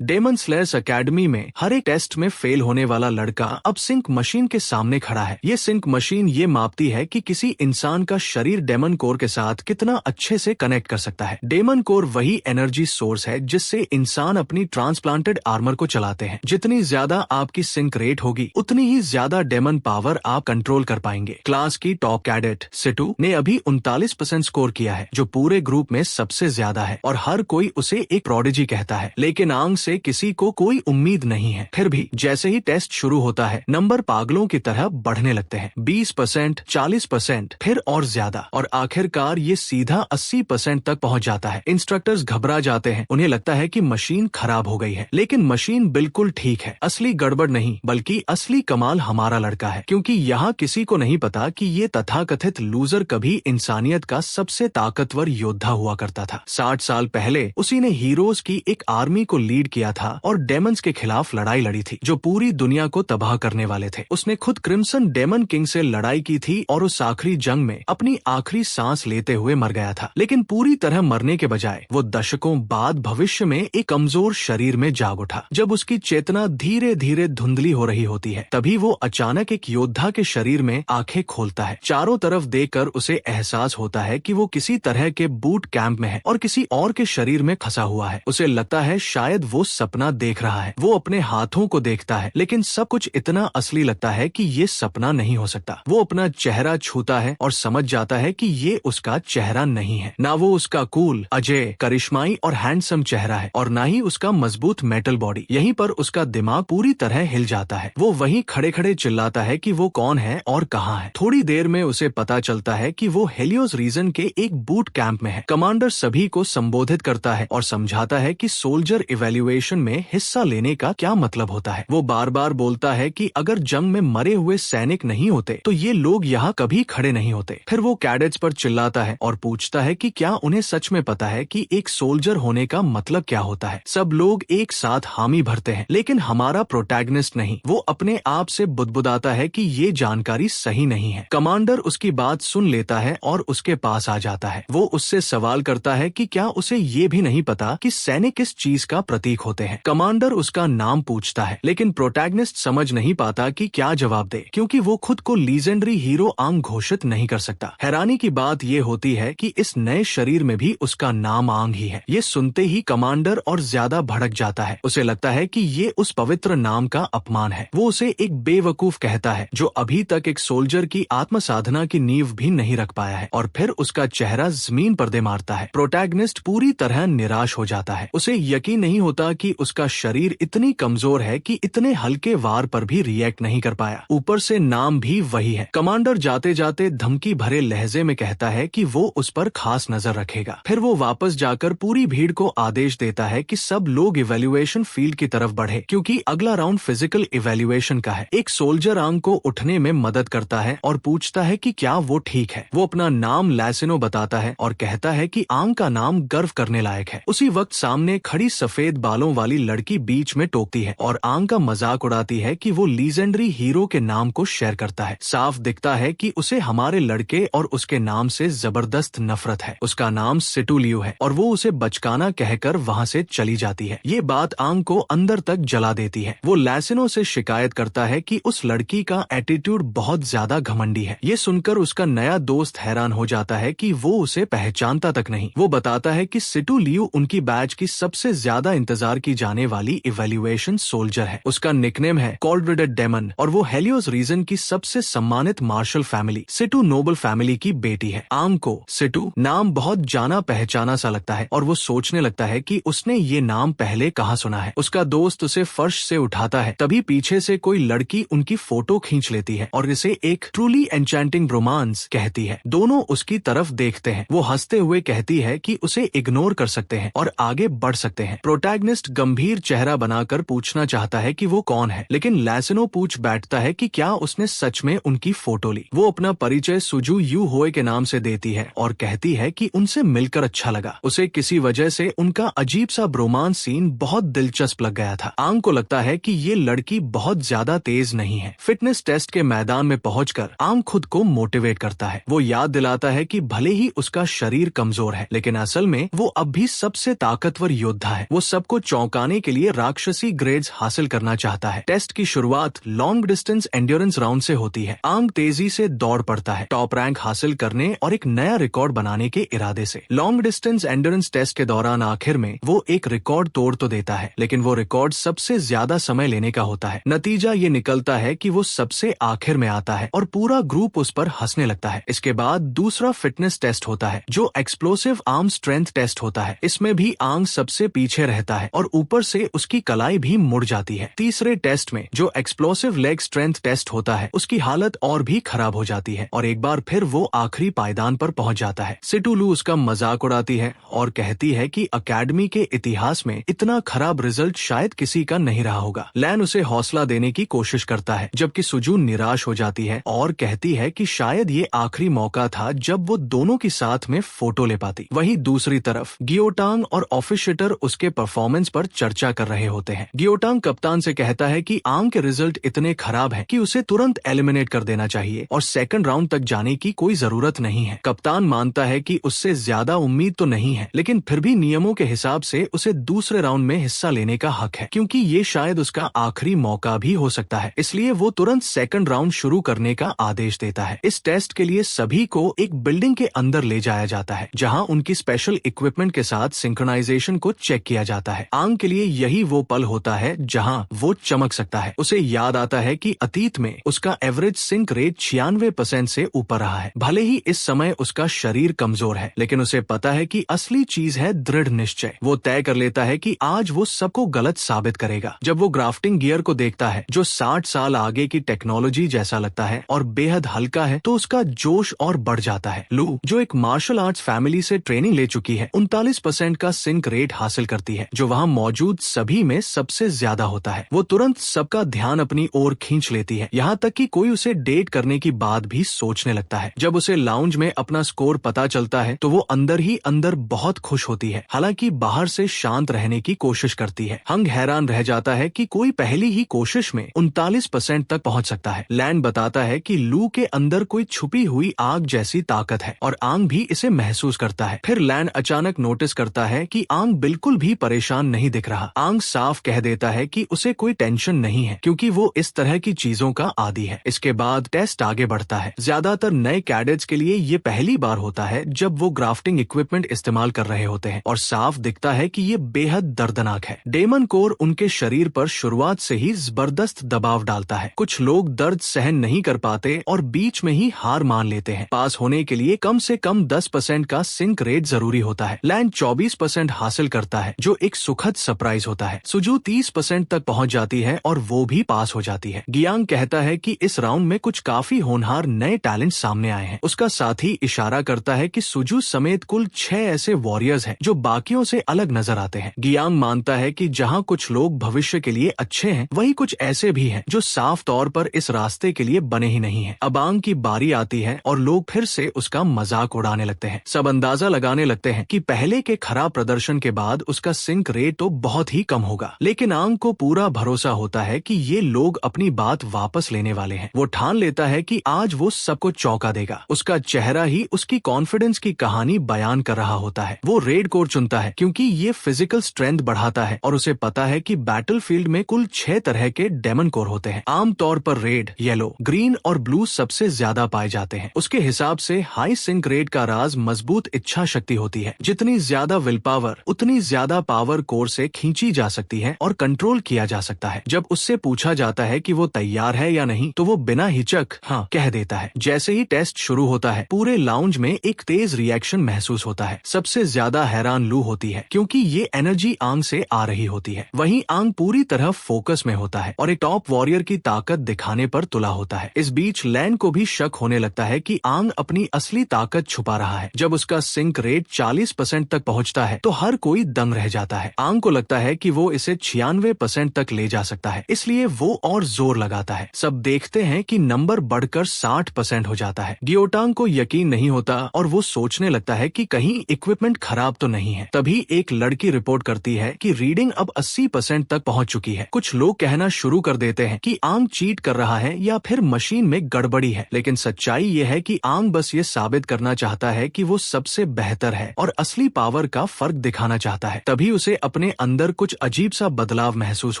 Daemon slayers academy में हर एक test में फेल होने वाला लड़का अब सिंक मशीन के सामने खड़ा है। ये सिंक मशीन ये मापती है कि किसी इंसान का शरीर डेमन कोर के साथ कितना अच्छे से कनेक्ट कर सकता है। डेमन कोर वही एनर्जी सोर्स है जिससे इंसान अपनी ट्रांसप्लांटेड आर्मर को चलाते हैं। जितनी ज्यादा आपकी सिंक रेट होगी उतनी ही ज्यादा डेमन पावर आप कंट्रोल कर पाएंगे। क्लास की टॉप कैडेट सिटू ने अभी 39% स्कोर किया है, जो पूरे ग्रुप में सबसे ज्यादा है और हर कोई उसे एक प्रोडिजी कहता है। लेकिन आंग से किसी को कोई उम्मीद नहीं है। फिर भी जैसे ही टेस्ट शुरू होता है नंबर पागलों की तरह बढ़ने लगते हैं। 20%, 40%, फिर और ज्यादा, और आखिरकार ये सीधा 80% तक पहुंच जाता है। इंस्ट्रक्टर्स घबरा जाते हैं। उन्हें लगता है कि मशीन खराब हो गई है, लेकिन मशीन बिल्कुल ठीक है। असली गड़बड़ नहीं बल्कि असली कमाल हमारा लड़का है, क्योंकि यहाँ किसी को नहीं पता कि ये तथाकथित लूजर कभी इंसानियत का सबसे ताकतवर योद्धा हुआ करता था। 60 साल पहले उसी ने हीरोज की एक आर्मी को लीड किया था और डेमन्स के खिलाफ लड़ाई लड़ी थी जो पूरी दुनिया को तबाह करने वाले थे। उसने खुद क्रिम्सन डेमन किंग से लड़ाई की थी और उस आखिरी जंग में अपनी आखिरी सांस लेते हुए मर गया था। लेकिन पूरी तरह मरने के बजाय वो दशकों बाद भविष्य में एक कमजोर शरीर में जाग उठा। जब उसकी चेतना धीरे धीरे धुंधली हो रही होती है तभी वो अचानक एक योद्धा के शरीर में आंखें खोलता है। चारों तरफ देखकर उसे एहसास होता है कि वो किसी तरह के बूट कैंप में है और किसी और के शरीर में फंसा हुआ है। उसे लगता है शायद वो सपना देख रहा है। वो अपने हाथों को देखता है, लेकिन सब कुछ इतना असली लगता है कि ये सपना नहीं हो सकता। वो अपना चेहरा छूता है और समझ जाता है कि ये उसका चेहरा नहीं है। ना वो उसका कूल, अजय, करिश्माई और हैंडसम चेहरा है और ना ही उसका मजबूत मेटल बॉडी। यहीं पर उसका दिमाग पूरी तरह हिल जाता है। वो वहीं खड़े खड़े चिल्लाता है कि वो कौन है और कहाँ है। थोड़ी देर में उसे पता चलता है कि वो हेलियोस रीजन के एक बूट कैंप में है। कमांडर सभी को संबोधित करता है और समझाता है कि सोल्जर इवैल्यूएशन में हिस्सा लेने का क्या मतलब होता है। वो बार बार बोलता है कि अगर जंग में मरे हुए सैनिक नहीं होते तो ये लोग यहाँ कभी खड़े नहीं होते। फिर वो कैडेट्स पर चिल्लाता है और पूछता है कि क्या उन्हें सच में पता है कि एक सोल्जर होने का मतलब क्या होता है। सब लोग एक साथ हामी भरते हैं, लेकिन हमारा प्रोटैगनिस्ट नहीं। वो अपने आप से बुदबुदाता है कि ये जानकारी सही नहीं है। कमांडर उसकी बात सुन लेता है और उसके पास आ जाता है। वो उससे सवाल करता है कि क्या उसे ये भी नहीं पता कि सैनिक किस चीज का प्रतीक होते हैं। कमांडर उसका नाम पूछता है, लेकिन प्रोटैगनिस्ट समझ नहीं पाता कि क्या जवाब दे, क्योंकि वो खुद को लीजेंडरी हीरो आंग घोषित नहीं कर सकता। हैरानी की बात ये होती है कि इस नए शरीर में भी उसका नाम आंग ही है। ये सुनते ही कमांडर और ज्यादा भड़क जाता है। उसे लगता है कि ये उस पवित्र नाम का अपमान है। वो उसे एक बेवकूफ कहता है जो अभी तक एक सोल्जर की आत्म साधना की नींव भी नहीं रख पाया है, और फिर उसका चेहरा जमीन पर दे मारता है। प्रोटैगनिस्ट पूरी तरह निराश हो जाता है। उसे यकीन नहीं होता कि उसका शरीर इतनी कमजोर है कि इतने हल्के वार पर भी रिएक्ट नहीं कर पाया। ऊपर से नाम भी वही है। कमांडर जाते जाते धमकी भरे लहजे में कहता है कि वो उस पर खास नजर रखेगा। फिर वो वापस जाकर पूरी भीड़ को आदेश देता है कि सब लोग इवैल्यूएशन फील्ड की तरफ बढ़े, क्योंकि अगला राउंड फिजिकल इवैल्यूएशन का है। एक सोल्जर आंग को उठने में मदद करता है और पूछता है कि क्या वो ठीक है। वो अपना नाम लैसिनो बताता है और कहता है कि आंग का नाम गर्व करने लायक है। उसी वक्त सामने खड़ी सफेद बालों वाली लड़की बीच में टोकती है और आंग का मजाक उड़ाती है कि वो लीजेंडरी हीरो के नाम को शेयर करता है। साफ दिखता है कि उसे हमारे लड़के और उसके नाम से जबरदस्त नफरत है। उसका नाम सिटू लियू है और वो उसे बचकाना कहकर वहाँ से चली जाती है। ये बात आंग को अंदर तक जला देती है। वो लैसिनो से शिकायत करता है कि उस लड़की का एटीट्यूड बहुत ज्यादा घमंडी है। ये सुनकर उसका नया दोस्त हैरान हो जाता है कि वो उसे पहचानता तक नहीं। वो बताता है कि सिटू लियू उनकी बैच की सबसे ज्यादा इंतजार की जाने वाली इवैल्यूएशन सोल्जर है। उसका निकनेम है कॉल्ड्रेडेड डेमन और वो हेलियोस रीजन की सबसे सम्मानित मार्शल फैमिली सिटू नोबल फैमिली की बेटी है। आंग को सिटू नाम बहुत जाना पहचाना सा लगता है और वो सोचने लगता है कि उसने ये नाम पहले कहाँ सुना है। उसका दोस्त उसे फर्श से उठाता है, तभी पीछे से कोई लड़की उनकी फोटो खींच लेती है और इसे एक ट्रूली एन्चेंटिंग रोमांस कहती है। दोनों उसकी तरफ देखते हैं। वो हंसते हुए कहती है कि उसे इग्नोर कर सकते हैं और आगे बढ़ सकते हैं। प्रोटैगनिस्ट गंभीर चेहरा बनाकर पूछना चाहता है कि वो कौन है, लेकिन लैसिनो पूछ बैठता है कि क्या उसने सच में उनकी फोटो ली। वो अपना परिचय सुजू यू होए के नाम से देती है और कहती है कि उनसे मिलकर अच्छा लगा। उसे किसी वजह से उनका अजीब सा ब्रोमांस सीन बहुत दिलचस्प लग गया था। आंग को लगता है कि ये लड़की बहुत ज्यादा तेज नहीं है। फिटनेस टेस्ट के मैदान में पहुंचकर आंग खुद को मोटिवेट करता है। वो याद दिलाता है कि भले ही उसका शरीर कमजोर है, लेकिन असल में वो अब भी सबसे ताकतवर योद्धा है। वो सबको चौंकाने के लिए राक्षसी ग्रेड्स हासिल करना चाहता है। टेस्ट की शुरुआत लॉन्ग डिस्टेंस एंड्योरेंस राउंड से होती है। आंग तेजी से दौड़ पड़ता है, टॉप रैंक हासिल करने और एक नया रिकॉर्ड बनाने के इरादे से। लॉन्ग डिस्टेंस एंड्योरेंस टेस्ट के दौरान आखिर में वो एक रिकॉर्ड तोड़ तो देता है, लेकिन वो रिकॉर्ड सबसे ज्यादा समय लेने का होता है। नतीजा ये निकलता है कि वो सबसे आखिर में आता है और पूरा ग्रुप उस पर हंसने लगता है। इसके बाद दूसरा फिटनेस टेस्ट होता है जो एक्सप्लोसिव आर्म स्ट्रेंथ टेस्ट होता है। इसमें भी आंग सबसे पीछे रहता है और ऊपर से उसकी कलाई भी मुड़ जाती है। तीसरे टेस्ट में जो एक्सप्लोसिव लेग स्ट्रेंथ टेस्ट होता है उसकी हालत और भी खराब हो जाती है और एक बार फिर वो आखिरी पायदान पर पहुंच जाता है। सिटू लू उसका मजाक उड़ाती है और कहती है कि अकेडमी के इतिहास में इतना खराब रिजल्ट शायद किसी का नहीं रहा होगा। लैन उसे हौसला देने की कोशिश करता है, जबकि सुजू निराश हो जाती है और कहती है कि शायद ये आखिरी मौका था जब वो दोनों की साथ में फोटो ले पाती। वहीं दूसरी तरफ गियोटांग और ऑफिशिएटर उसके परफॉर्मेंस पर चर्चा कर रहे होते हैं। गियोटांग कप्तान से कहता है कि आंग के रिजल्ट इतने खराब हैं कि उसे तुरंत एलिमिनेट कर देना चाहिए और सेकंड राउंड तक जाने की कोई जरूरत नहीं है। कप्तान मानता है कि उससे ज्यादा उम्मीद तो नहीं है, लेकिन फिर भी नियमों के हिसाब से उसे दूसरे राउंड में हिस्सा लेने का हक है, क्योंकि ये शायद उसका आखिरी मौका भी हो सकता है। इसलिए वो तुरंत सेकंड राउंड शुरू करने का आदेश देता है। इस टेस्ट के लिए सभी को एक बिल्डिंग के अंदर ले जाया जाता है, जहां उनकी स्पेशल इक्विपमेंट के साथ सिंक्रोनाइजेशन को चेक किया जाता है। आंग के लिए यही वो पल होता है जहां वो चमक सकता है। उसे याद आता है कि अतीत में उसका एवरेज सिंक रेट 96% से ऊपर रहा है। भले ही इस समय उसका शरीर कमजोर है, लेकिन उसे पता है कि असली चीज है दृढ़ निश्चय। वो तय कर लेता है कि आज वो सबको गलत साबित करेगा। जब वो ग्राफ्टिंग गियर को देखता है जो 60 साल आगे की टेक्नोलॉजी जैसा लगता है और बेहद हल्का है, तो उसका जोश और बढ़ जाता है। लू, जो एक मार्शल आर्ट्स फैमिली से ट्रेनिंग ले चुकी है, 39% का सिंक रेट हासिल करती है, जो वहाँ मौजूद सभी में सबसे ज्यादा होता है। वो तुरंत सबका ध्यान अपनी ओर खींच लेती है, यहाँ तक कि कोई उसे डेट करने की बात भी सोचने लगता है। जब उसे लाउंज में अपना स्कोर पता चलता है तो वो अंदर ही अंदर बहुत खुश होती है, हालांकि बाहर से शांत रहने की कोशिश करती है। हंग हैरान रह जाता है कि कोई पहली ही कोशिश में 39% तक पहुंच सकता है। लैंड बताता है कि लू के अंदर कोई छुपी हुई आग जैसी ताकत है और आंग भी इसे महसूस करता है। फिर लैंड अचानक नोटिस करता है कि आंग बिल्कुल भी परेशान नहीं दिख रहा। आंग साफ कह देता है कि उसे कोई टेंशन नहीं है, क्योंकि वो इस तरह की चीजों का आदी है। इसके बाद टेस्ट आगे बढ़ता है। ज्यादातर नए कैडेट्स के लिए ये पहली बार होता है जब वो ग्राफ्टिंग इक्विपमेंट इस्तेमाल कर रहे होते हैं और साफ दिखता है कि ये बेहद दर्दनाक है। डेमन कोर उनके शरीर पर शुरुआत से ही जबरदस्त दबाव डालता है। कुछ लोग दर्द सहन नहीं कर पाते और बीच में ही हार मान लेते हैं। पास होने के लिए कम से कम 10% का सिंक रेट जरूरी होता है। लैंड 24% हासिल करता है, जो एक सुखद सरप्राइज होता है। सुजू 30% तक पहुंच जाती है और वो भी पास हो जाती है। गियांग कहता है कि इस राउंड में कुछ काफी होनहार नए टैलेंट सामने आए हैं। उसका साथी इशारा करता है कि सुजू समेत कुल 6 ऐसे वॉरियर्स हैं जो बाकियों से अलग नजर आते हैं। गियांग मानता है कि जहां कुछ लोग भविष्य के लिए अच्छे हैं, वहीं कुछ ऐसे भी हैं जो साफ तौर पर इस रास्ते के लिए बने ही नहीं हैं। अब आंग की बारी आती है और लोग फिर से उसका मजाक उड़ाने लगते हैं। सब अंदाजा लगाने लगते हैं कि पहले के खराब प्रदर्शन के बाद उसका सिंक रेट तो बहुत ही कम होगा, लेकिन आंग को पूरा भरोसा होता है कि ये लोग अपनी बात वापस लेने वाले हैं। वो ठान लेता है कि आज वो सबको चौंका देगा। उसका चेहरा ही उसकी कॉन्फिडेंस की कहानी बयान कर रहा होता है। वो रेड कोर चुनता है क्योंकि ये फिजिकल स्ट्रेंथ बढ़ाता है और उसे पता है कि बैटलफील्ड में कुल 6 तरह के डेमन कोर होते हैं। आमतौर पर रेड, येलो, ग्रीन और ब्लू सबसे ज्यादा पाए जाते हैं। उसके हिसाब से हाई सिंक रेट का राज मजबूत इच्छा शक्ति होती है। जितनी ज्यादा विल पावर, उतनी ज्यादा पावर कोर से खींची जा सकती है और कंट्रोल किया जा सकता है। जब उससे पूछा जाता है कि वो तैयार है या नहीं, तो वो बिना हिचक हाँ कह देता है। जैसे ही टेस्ट शुरू होता है, पूरे लाउंज में एक तेज रिएक्शन महसूस होता है। सबसे ज्यादा हैरान लू होती है, क्योंकि ये एनर्जी आंग से आ रही होती है। वहीं आंग पूरी तरह फोकस में होता है और एक टॉप वॉरियर की ताकत दिखाने पर तुला होता है। इस बीच लैंड को भी शक होने लगता है कि आंग अपनी असली ताकत छुपा रहा है। जब उसका सिंक रेट 40% तक पहुंचता है तो हर कोई दंग रह जाता है। आंग को लगता है कि वो इसे 96% तक ले जा सकता है, इसलिए वो और जोर लगाता है। सब देखते हैं कि नंबर बढ़कर 60% हो जाता है। गियोटांग को यकीन नहीं होता और वो सोचने लगता है कि कहीं इक्विपमेंट खराब तो नहीं है। तभी एक लड़की रिपोर्ट करती है कि रीडिंग अब 80% तक पहुंच चुकी है। कुछ लोग कहना शुरू कर देते हैं कि आंग चीट कर रहा है या फिर मशीन में गड़बड़ी है, लेकिन सच्चाई ये है कि आंग बस ये साबित करना चाहता है कि वो सबसे बेहतर है और असली पावर का फर्क दिखाना चाहता है। तभी उसे अपने अंदर कुछ अजीब सा बदलाव महसूस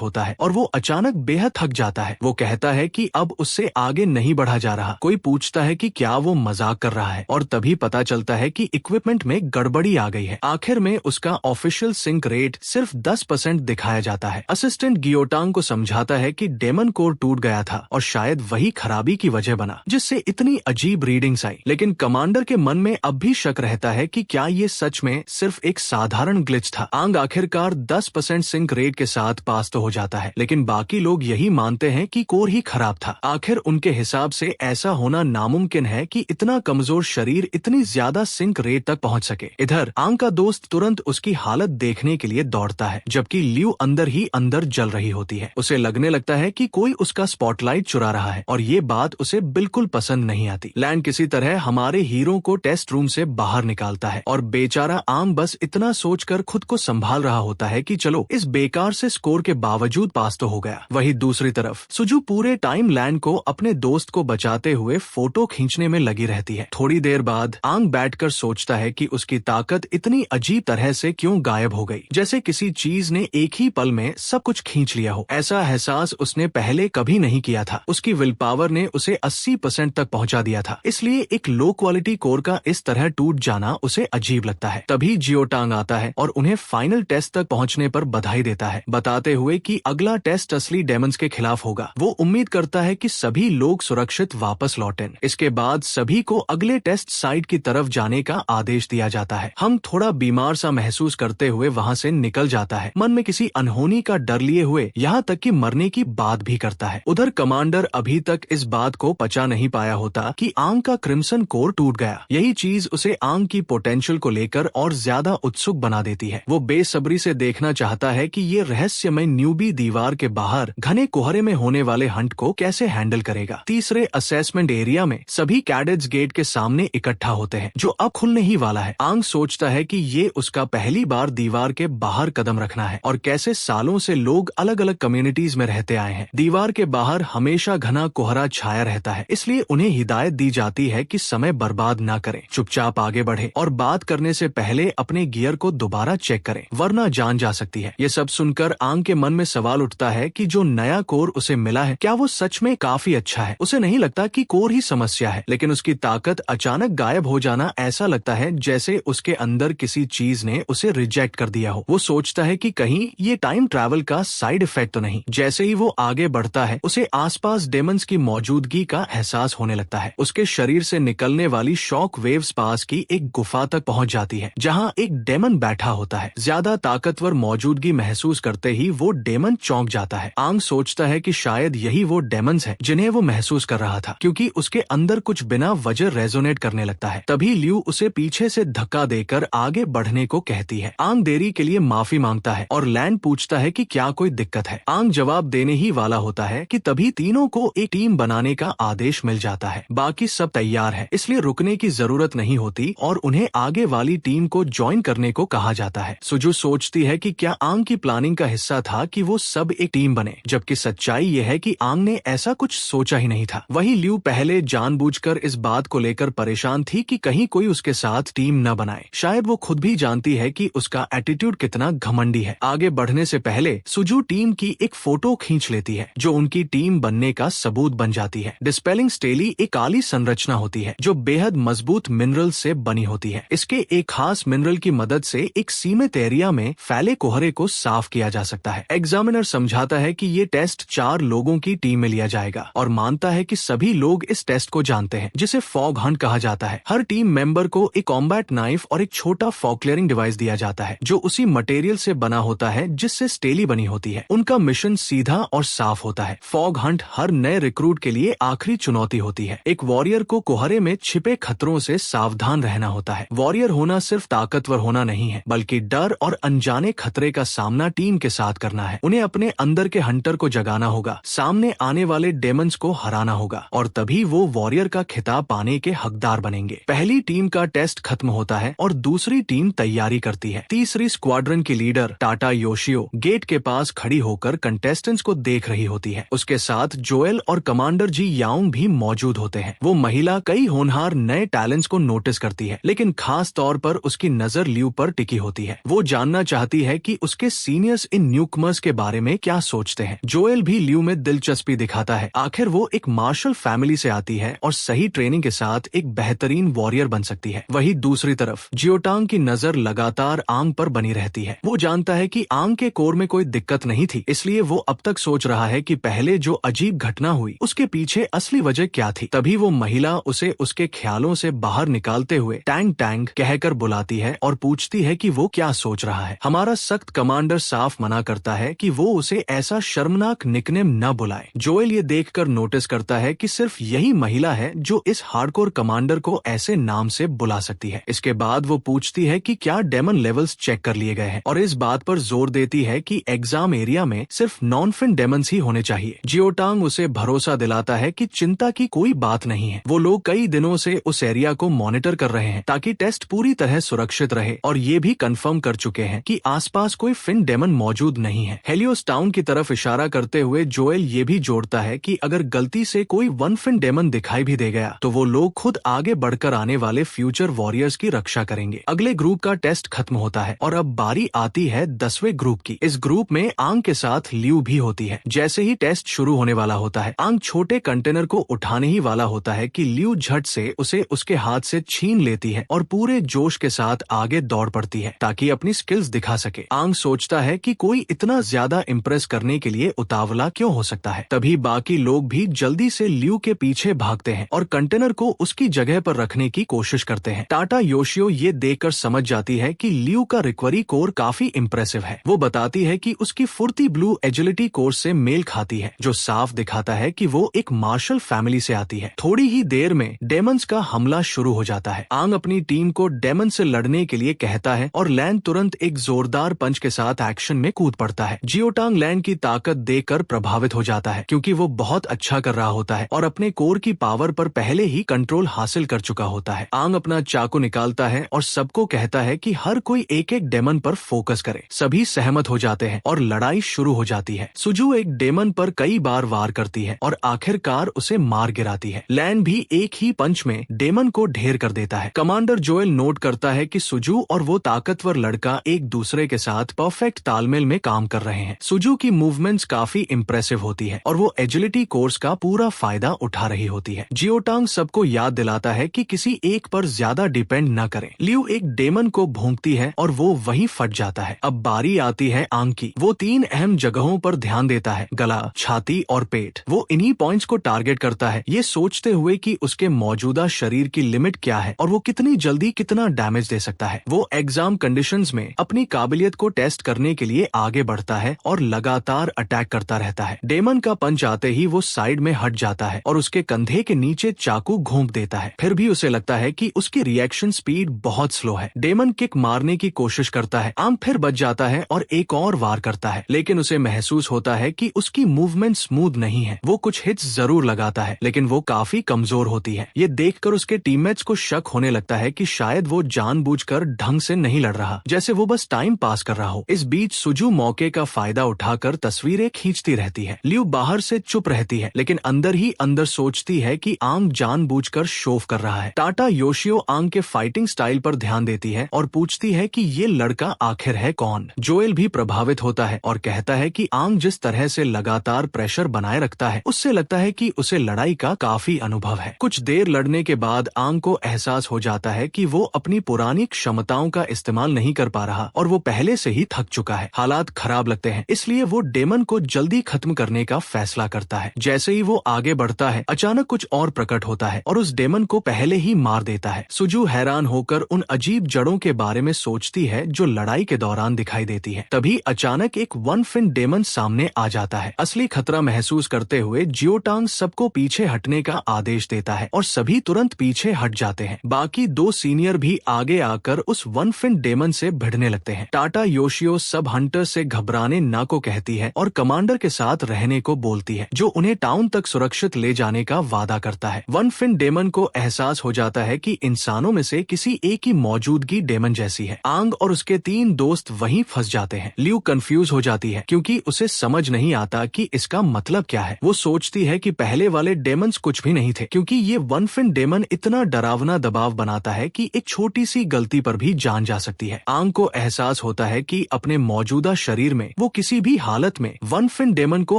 होता है और वो अचानक बेहद थक जाता है। वो कहता है कि अब उससे आगे नहीं बढ़ा जा रहा। कोई पूछता है कि क्या वो मजाक कर रहा है और तभी पता चलता है कि इक्विपमेंट में गड़बड़ी आ गई है। आखिर में उसका ऑफिशियल सिंक रेट सिर्फ 10% दिखाया जाता है। असिस्टेंट गियोटांग को समझाता है कि डेमन कोर टूट गया था और शायद वही खराबी की वजह बना जिससे इतनी अजीब रीडिंग्स आई। लेकिन कमांडर के मन में अब भी शक रहता है कि क्या ये सच में सिर्फ एक साधारण ग्लिच था। आंग आखिरकार 10% सिंक रेट के साथ पास तो हो जाता है, लेकिन बाकी लोग यही मानते हैं कि कोर ही खराब था। आखिर उनके हिसाब से ऐसा होना नामुमकिन है कि इतना कमजोर शरीर इतनी ज्यादा सिंक रेट तक पहुंच सके। इधर आंग का दोस्त तुरंत उसकी हालत देखने के लिए दौड़ता है, जबकि लियू अंदर ही अंदर जल रही होती है। उसे लगने लगता है कि कोई उसका स्पॉटलाइट चुरा रहा है और ये बात उसे बिल्कुल पसंद नहीं आती। लैंड किसी तरह हमारे हीरो को टेस्ट रूम से बाहर निकालता है और बेचारा आंग बस इतना सोचकर खुद को संभाल रहा होता है कि चलो इस बेकार से स्कोर के बावजूद पास तो हो गया। वहीं दूसरी तरफ सुजू पूरे टाइम लैंड को अपने दोस्त को बचाते हुए फोटो खींचने में लगी रहती है। थोड़ी देर बाद आंग बैठकर सोचता है कि उसकी ताकत इतनी अजीब तरह से क्यों गायब हो गई, जैसे किसी चीज ने एक ही पल में सब कुछ खींच लिया हो। ऐसा एहसास उसने पहले कभी नहीं किया था। उसकी विल पावर ने उसे 80% तक पहुंचा दिया था, इसलिए एक लो क्वालिटी कोर का इस तरह टूट जाना उसे अजीब लगता है। तभी जियोटांग आता है और उन्हें फाइनल टेस्ट तक पहुंचने पर बधाई देता है, बताते हुए कि अगला टेस्ट असली डेमंस के खिलाफ होगा। वो उम्मीद करता है कि सभी लोग सुरक्षित वापस लौटें। इसके बाद सभी को अगले टेस्ट साइट की तरफ जाने का आदेश दिया जाता है। हम थोड़ा बीमार सा महसूस करते हुए वहाँ से निकल जाता है, मन में किसी अनहोनी का डर लिए हुए, यहाँ तक कि मरने की बात भी करता है। उधर कमांडर अभी तक इस बात को पचा नहीं पाया होता कि आंग का क्रिम्सन कोर टूट गया। यही चीज उसे आंग की पोटेंशियल को लेकर और ज्यादा उत्सुक बना देती है। वो बेसब्री से देखना चाहता है कि ये रहस्यमय न्यूबी दीवार के बाहर घने कोहरे में होने वाले हंट को कैसे हैंडल करेगा। तीसरे असेसमेंट एरिया में सभी कैडेट्स गेट के सामने इकट्ठा होते हैं, जो अब खुलने ही वाला है। आंग सोचता है कि ये उसका पहली बार दीवार के बाहर कदम रखना है और कैसे सालों से लोग अलग अलग कम्युनिटीज में रहते आए हैं। दीवार के बाहर हमेशा घना कोहरा छाया रहता है, इसलिए उन्हें हिदायत दी जाती है कि समय बर्बाद न करें, चुपचाप आगे बढ़े और बात करने से पहले अपने गियर को दोबारा चेक करें, वरना जान जा सकती है। ये सब सुनकर आंग के मन में सवाल उठता है कि जो नया कोर उसे मिला है, क्या वो सच में काफी अच्छा है। उसे नहीं लगता कि कोर ही समस्या है, लेकिन उसकी ताकत अचानक गायब हो जाना ऐसा लगता है जैसे उसके अंदर किसी चीज ने उसे रिजेक्ट कर दिया हो। वो सोचता है कि कहीं ये टाइम ट्रैवल का साइड इफेक्ट तो नहीं। जैसे ही वो आगे बढ़ता है, उसे आसपास डेमंस की मौजूदगी का एहसास होने लगता है। उसके शरीर से निकलने वाली शॉक वेव्स पास की एक गुफा तक पहुंच जाती है, जहां एक डेमन बैठा होता है। ज्यादा ताकतवर मौजूदगी महसूस करते ही वो डेमन चौंक जाता है। आंग सोचता है कि शायद यही वो डेमंस हैं जिन्हें वो महसूस कर रहा था, क्योंकि उसके अंदर कुछ बिना वजह रेजोनेट करने लगता है। तभी लियू उसे पीछे से धक्का देकर आगे बढ़ने को कहती है। आंग देरी के लिए माफी मांगता है और लैंड पूछता है कि क्या कोई दिक्कत है। आंग जवाब देने ही वाला होता है कि तभी तीनों को एक टीम बनाने का आदेश मिल जाता है। बाकी सब तैयार है, इसलिए रुकने की जरूरत नहीं होती और उन्हें आगे वाली टीम को ज्वाइन करने को कहा जाता है। सुजू सोचती है कि क्या आंग की प्लानिंग का हिस्सा था कि वो सब एक टीम बने, जबकि सच्चाई ये है कि आंग ने ऐसा कुछ सोचा ही नहीं था। वही लियू पहले जानबूझकर इस बात को लेकर परेशान थी कि कहीं कोई उसके साथ टीम न बनाए। शायद वो खुद भी जानती है कि उसका एटीट्यूड कितना घमंडी है। आगे बढ़ने से पहले सुजू टीम की एक फोटो खींच लेती है, जो उनकी टीम बनने का सबूत बन जाती है। डिस्पेलिंग स्टेली एक काली संरचना होती है, जो बेहद मजबूत मिनरल से बनी होती है। इसके एक खास मिनरल की मदद से एक सीमित एरिया में फैले कोहरे को साफ किया जा सकता है। एग्जामिनर समझाता है कि ये टेस्ट 4 लोगों की टीम में लिया जाएगा और मानता है कि सभी लोग इस टेस्ट को जानते हैं, जिसे फॉग हंट कहा जाता है। हर टीम मेंबर को एक कॉम्बैट नाइफ और एक छोटा फॉग क्लियरिंग डिवाइस दिया जाता है, जो उसी मटेरियल से बना होता है जिससे स्टेली बनी होती है। उनका मिशन सीधा और साफ होता है। फॉग हंट हर नए रिक्रूट के लिए आखिरी चुनौती होती है। एक वॉरियर को कोहरे में छिपे खतरों से सावधान रहना होता है। वॉरियर होना सिर्फ ताकतवर होना नहीं है, बल्कि डर और अनजाने खतरे का सामना टीम के साथ करना है। उन्हें अपने अंदर के हंटर को जगाना होगा, सामने आने वाले डेमंस को हराना होगा, और तभी वो वॉरियर का खिताब पाने के हकदार बनेंगे। पहली टीम का टेस्ट खत्म होता है और दूसरी टीम तैयारी करती है। तीसरी स्क्वाड्रन की लीडर टाटा योशियो गेट के पास खड़ी होकर कंटेस्टेंट्स को देख रही होती है। उसके साथ जोएल और कमांडर जी याओंग भी मौजूद होते हैं। वो महिला कई होनहार नए टैलेंट्स को नोटिस करती है, लेकिन खास तौर पर उसकी नजर लियू पर टिकी होती है। वो जानना चाहती चाहती है कि उसके सीनियर्स इन न्यूकमर्स के बारे में क्या सोचते हैं। जोएल भी लियू में दिलचस्पी दिखाता है। आखिर वो एक मार्शल फैमिली से आती है और सही ट्रेनिंग के साथ एक बेहतरीन वॉरियर बन सकती है। वहीं दूसरी तरफ जियोटांग की नजर लगातार आंग पर बनी रहती है। वो जानता है कि आंग के कोर में कोई दिक्कत नहीं थी, इसलिए वो अब तक सोच रहा है कि पहले जो अजीब घटना हुई उसके पीछे असली वजह क्या थी। तभी वो महिला उसे उसके ख्यालों से बाहर निकालते हुए टैंग टैंग कहकर बुलाती है और पूछती है कि वो क्या सोच रहा है। हमारा सख्त कमांडर साफ मना करता है कि वो उसे ऐसा शर्मनाक निकनेम न बुलाए। जोएल ये देखकर नोटिस करता है कि सिर्फ यही महिला है जो इस हार्डकोर कमांडर को ऐसे नाम से बुला सकती है। इसके बाद वो पूछती है कि क्या डेमन लेवल्स चेक कर लिए गए हैं और इस बात पर जोर देती है कि एग्जाम एरिया में सिर्फ नॉन फिन डेमन्स ही होने चाहिए। जियोटांग उसे भरोसा दिलाता है कि चिंता की कोई बात नहीं है। वो लोग कई दिनों से उस एरिया को मॉनिटर कर रहे हैं ताकि टेस्ट पूरी तरह सुरक्षित रहे और ये भी कंफर्म कर चुके हैं कि आसपास कोई फिन डेमन मौजूद नहीं है। हेलियोस टाउन की तरफ इशारा करते हुए जोएल ये भी जोड़ता है कि अगर गलती से कोई वन फिन डेमन दिखाई भी दे गया तो वो लोग खुद आगे बढ़कर आने वाले फ्यूचर वॉरियर्स की रक्षा करेंगे। अगले ग्रुप का टेस्ट खत्म होता है और अब बारी आती है 10वें ग्रुप की। इस ग्रुप में आंग के साथ लियू भी होती है। जैसे ही टेस्ट शुरू होने वाला होता है, आंग छोटे कंटेनर को उठाने ही वाला होता है कि लियू झट से उसे उसके हाथ से छीन लेती है और पूरे जोश के साथ आगे दौड़ पड़ती है ताकि अपनी स्किल्स दिखा सके। आंग सोचता है कि कोई इतना ज्यादा इम्प्रेस करने के लिए उतावला क्यों हो सकता है। तभी बाकी लोग भी जल्दी से लियू के पीछे भागते हैं और कंटेनर को उसकी जगह पर रखने की कोशिश करते हैं। टाटा योशियो ये देखकर समझ जाती है कि लियू का रिकवरी कोर काफी इम्प्रेसिव है। वो बताती है कि उसकी फुर्ती ब्लू एजिलिटी कोर्स से मेल खाती है, जो साफ दिखाता है कि वो एक मार्शल फैमिली से आती है। थोड़ी ही देर में डेमन्स का हमला शुरू हो जाता है। आंग अपनी टीम को डेमन से लड़ने के लिए कहता है और लैन तुरंत एक जोरदार पंच के साथ एक्शन में कूद पड़ता है। जियोटांग लैन की ताकत देखकर प्रभावित हो जाता है क्योंकि वो बहुत अच्छा कर रहा होता है और अपने कोर की पावर पर पहले ही कंट्रोल हासिल कर चुका होता है। आंग अपना चाकू निकालता है और सबको कहता है कि हर कोई एक एक डेमन पर फोकस करे। सभी सहमत हो जाते हैं और लड़ाई शुरू हो जाती है। सुजू एक डेमन पर कई बार वार करती है और आखिरकार उसे मार गिराती है। लैन भी एक ही पंच में डेमन को ढेर कर देता है। कमांडर जोएल नोट करता है कि सुजू और वो ताकतवर लड़का एक दूसरे के साथ परफेक्ट तालमेल में काम कर रहे हैं। सुजू की मूवमेंट्स काफी इम्प्रेसिव होती है और वो एजिलिटी कोर्स का पूरा फायदा उठा रही होती है। जियोटांग सबको याद दिलाता है कि किसी एक पर ज्यादा डिपेंड न करें। लियू एक डेमन को भूंकती है और वो वहीं फट जाता है। अब बारी आती है आंग की। वो 3 अहम जगहों पर ध्यान देता है, गला, छाती और पेट। वो इन्हीं पॉइंट्स को टारगेट करता है, ये सोचते हुए कि उसके मौजूदा शरीर की लिमिट क्या है और वो कितनी जल्दी कितना डैमेज दे सकता है। वो एग्जाम कंडीशंस में अपनी काबिलियत को टेस्ट करने के लिए आगे बढ़ता है और लगातार अटैक करता रहता है। डेमन का पंच आते ही वो साइड में हट जाता है और उसके कंधे के नीचे चाकू घोंप देता है। फिर भी उसे लगता है कि उसकी रिएक्शन स्पीड बहुत स्लो है। डेमन किक मारने की कोशिश करता है। आंग फिर बच जाता है और एक और वार करता है, लेकिन उसे महसूस होता है कि उसकी मूवमेंट स्मूथ नहीं है। वो कुछ हिट्स जरूर लगाता है, लेकिन वो काफी कमजोर होती है। ये देखकर उसके टीममेट्स को शक होने लगता है कि शायद वो जानबूझकर ढंग से नहीं लड़ रहा, जैसे वो बस टाइम पास कर रहा हो। इस बीच सुजू मौके का फायदा उठाकर तस्वीरें खींचती रहती है। लियू बाहर से चुप रहती है, लेकिन अंदर ही अंदर सोचती है कि आंग जानबूझकर शोफ कर रहा है। टाटा योशियो आंग के फाइटिंग स्टाइल पर ध्यान देती है और पूछती है कि ये लड़का आखिर है कौन। जोएल भी प्रभावित होता है और कहता है कि आंग जिस तरह से लगातार प्रेशर बनाए रखता है, उससे लगता है कि उसे लड़ाई का काफी अनुभव है। कुछ देर लड़ने के बाद आंग को एहसास हो जाता है कि वो अपनी पुरानी क्षमताओं का इस्तेमाल नहीं कर पा रहा और वो पहले से ही थक चुका है। हालात खराब लगते हैं, इसलिए वो डेमन को जल्दी खत्म करने का फैसला करता है। जैसे ही वो आगे बढ़ता है, अचानक कुछ और प्रकट होता है और उस डेमन को पहले ही मार देता है। सुजू हैरान होकर उन अजीब जड़ों के बारे में सोचती है जो लड़ाई के दौरान दिखाई देती है। तभी अचानक एक वन फिन डेमन सामने आ जाता है। असली खतरा महसूस करते हुए जियोटांग सबको पीछे हटने का आदेश देता है और सभी तुरंत पीछे हट जाते हैं। बाकी 2 सीनियर भी आगे आकर उस वन फिन डेमन से भिड़ने लगते हैं। टाटा योशियो सब हंटर से घबराने ना को कहती है और कमांडर के साथ रहने को बोलती है, जो उन्हें टाउन तक सुरक्षित ले जाने का वादा करता है। वन फिन डेमन को एहसास हो जाता है कि इंसानों में से किसी एक की मौजूदगी डेमन जैसी है। आंग और उसके 3 दोस्त वहीं फंस जाते हैं। लियू कंफ्यूज हो जाती है क्योंकि उसे समझ नहीं आता कि इसका मतलब क्या है। वो सोचती है कि पहले वाले डेमन्स कुछ भी नहीं थे, क्योंकि ये वन फिन डेमन इतना डरावना दबाव बनाता है कि एक छोटी सी गलती पर भी जान जा सकती है। आंग को एहसास एहसास होता है कि अपने मौजूदा शरीर में वो किसी भी हालत में वन फिन डेमन को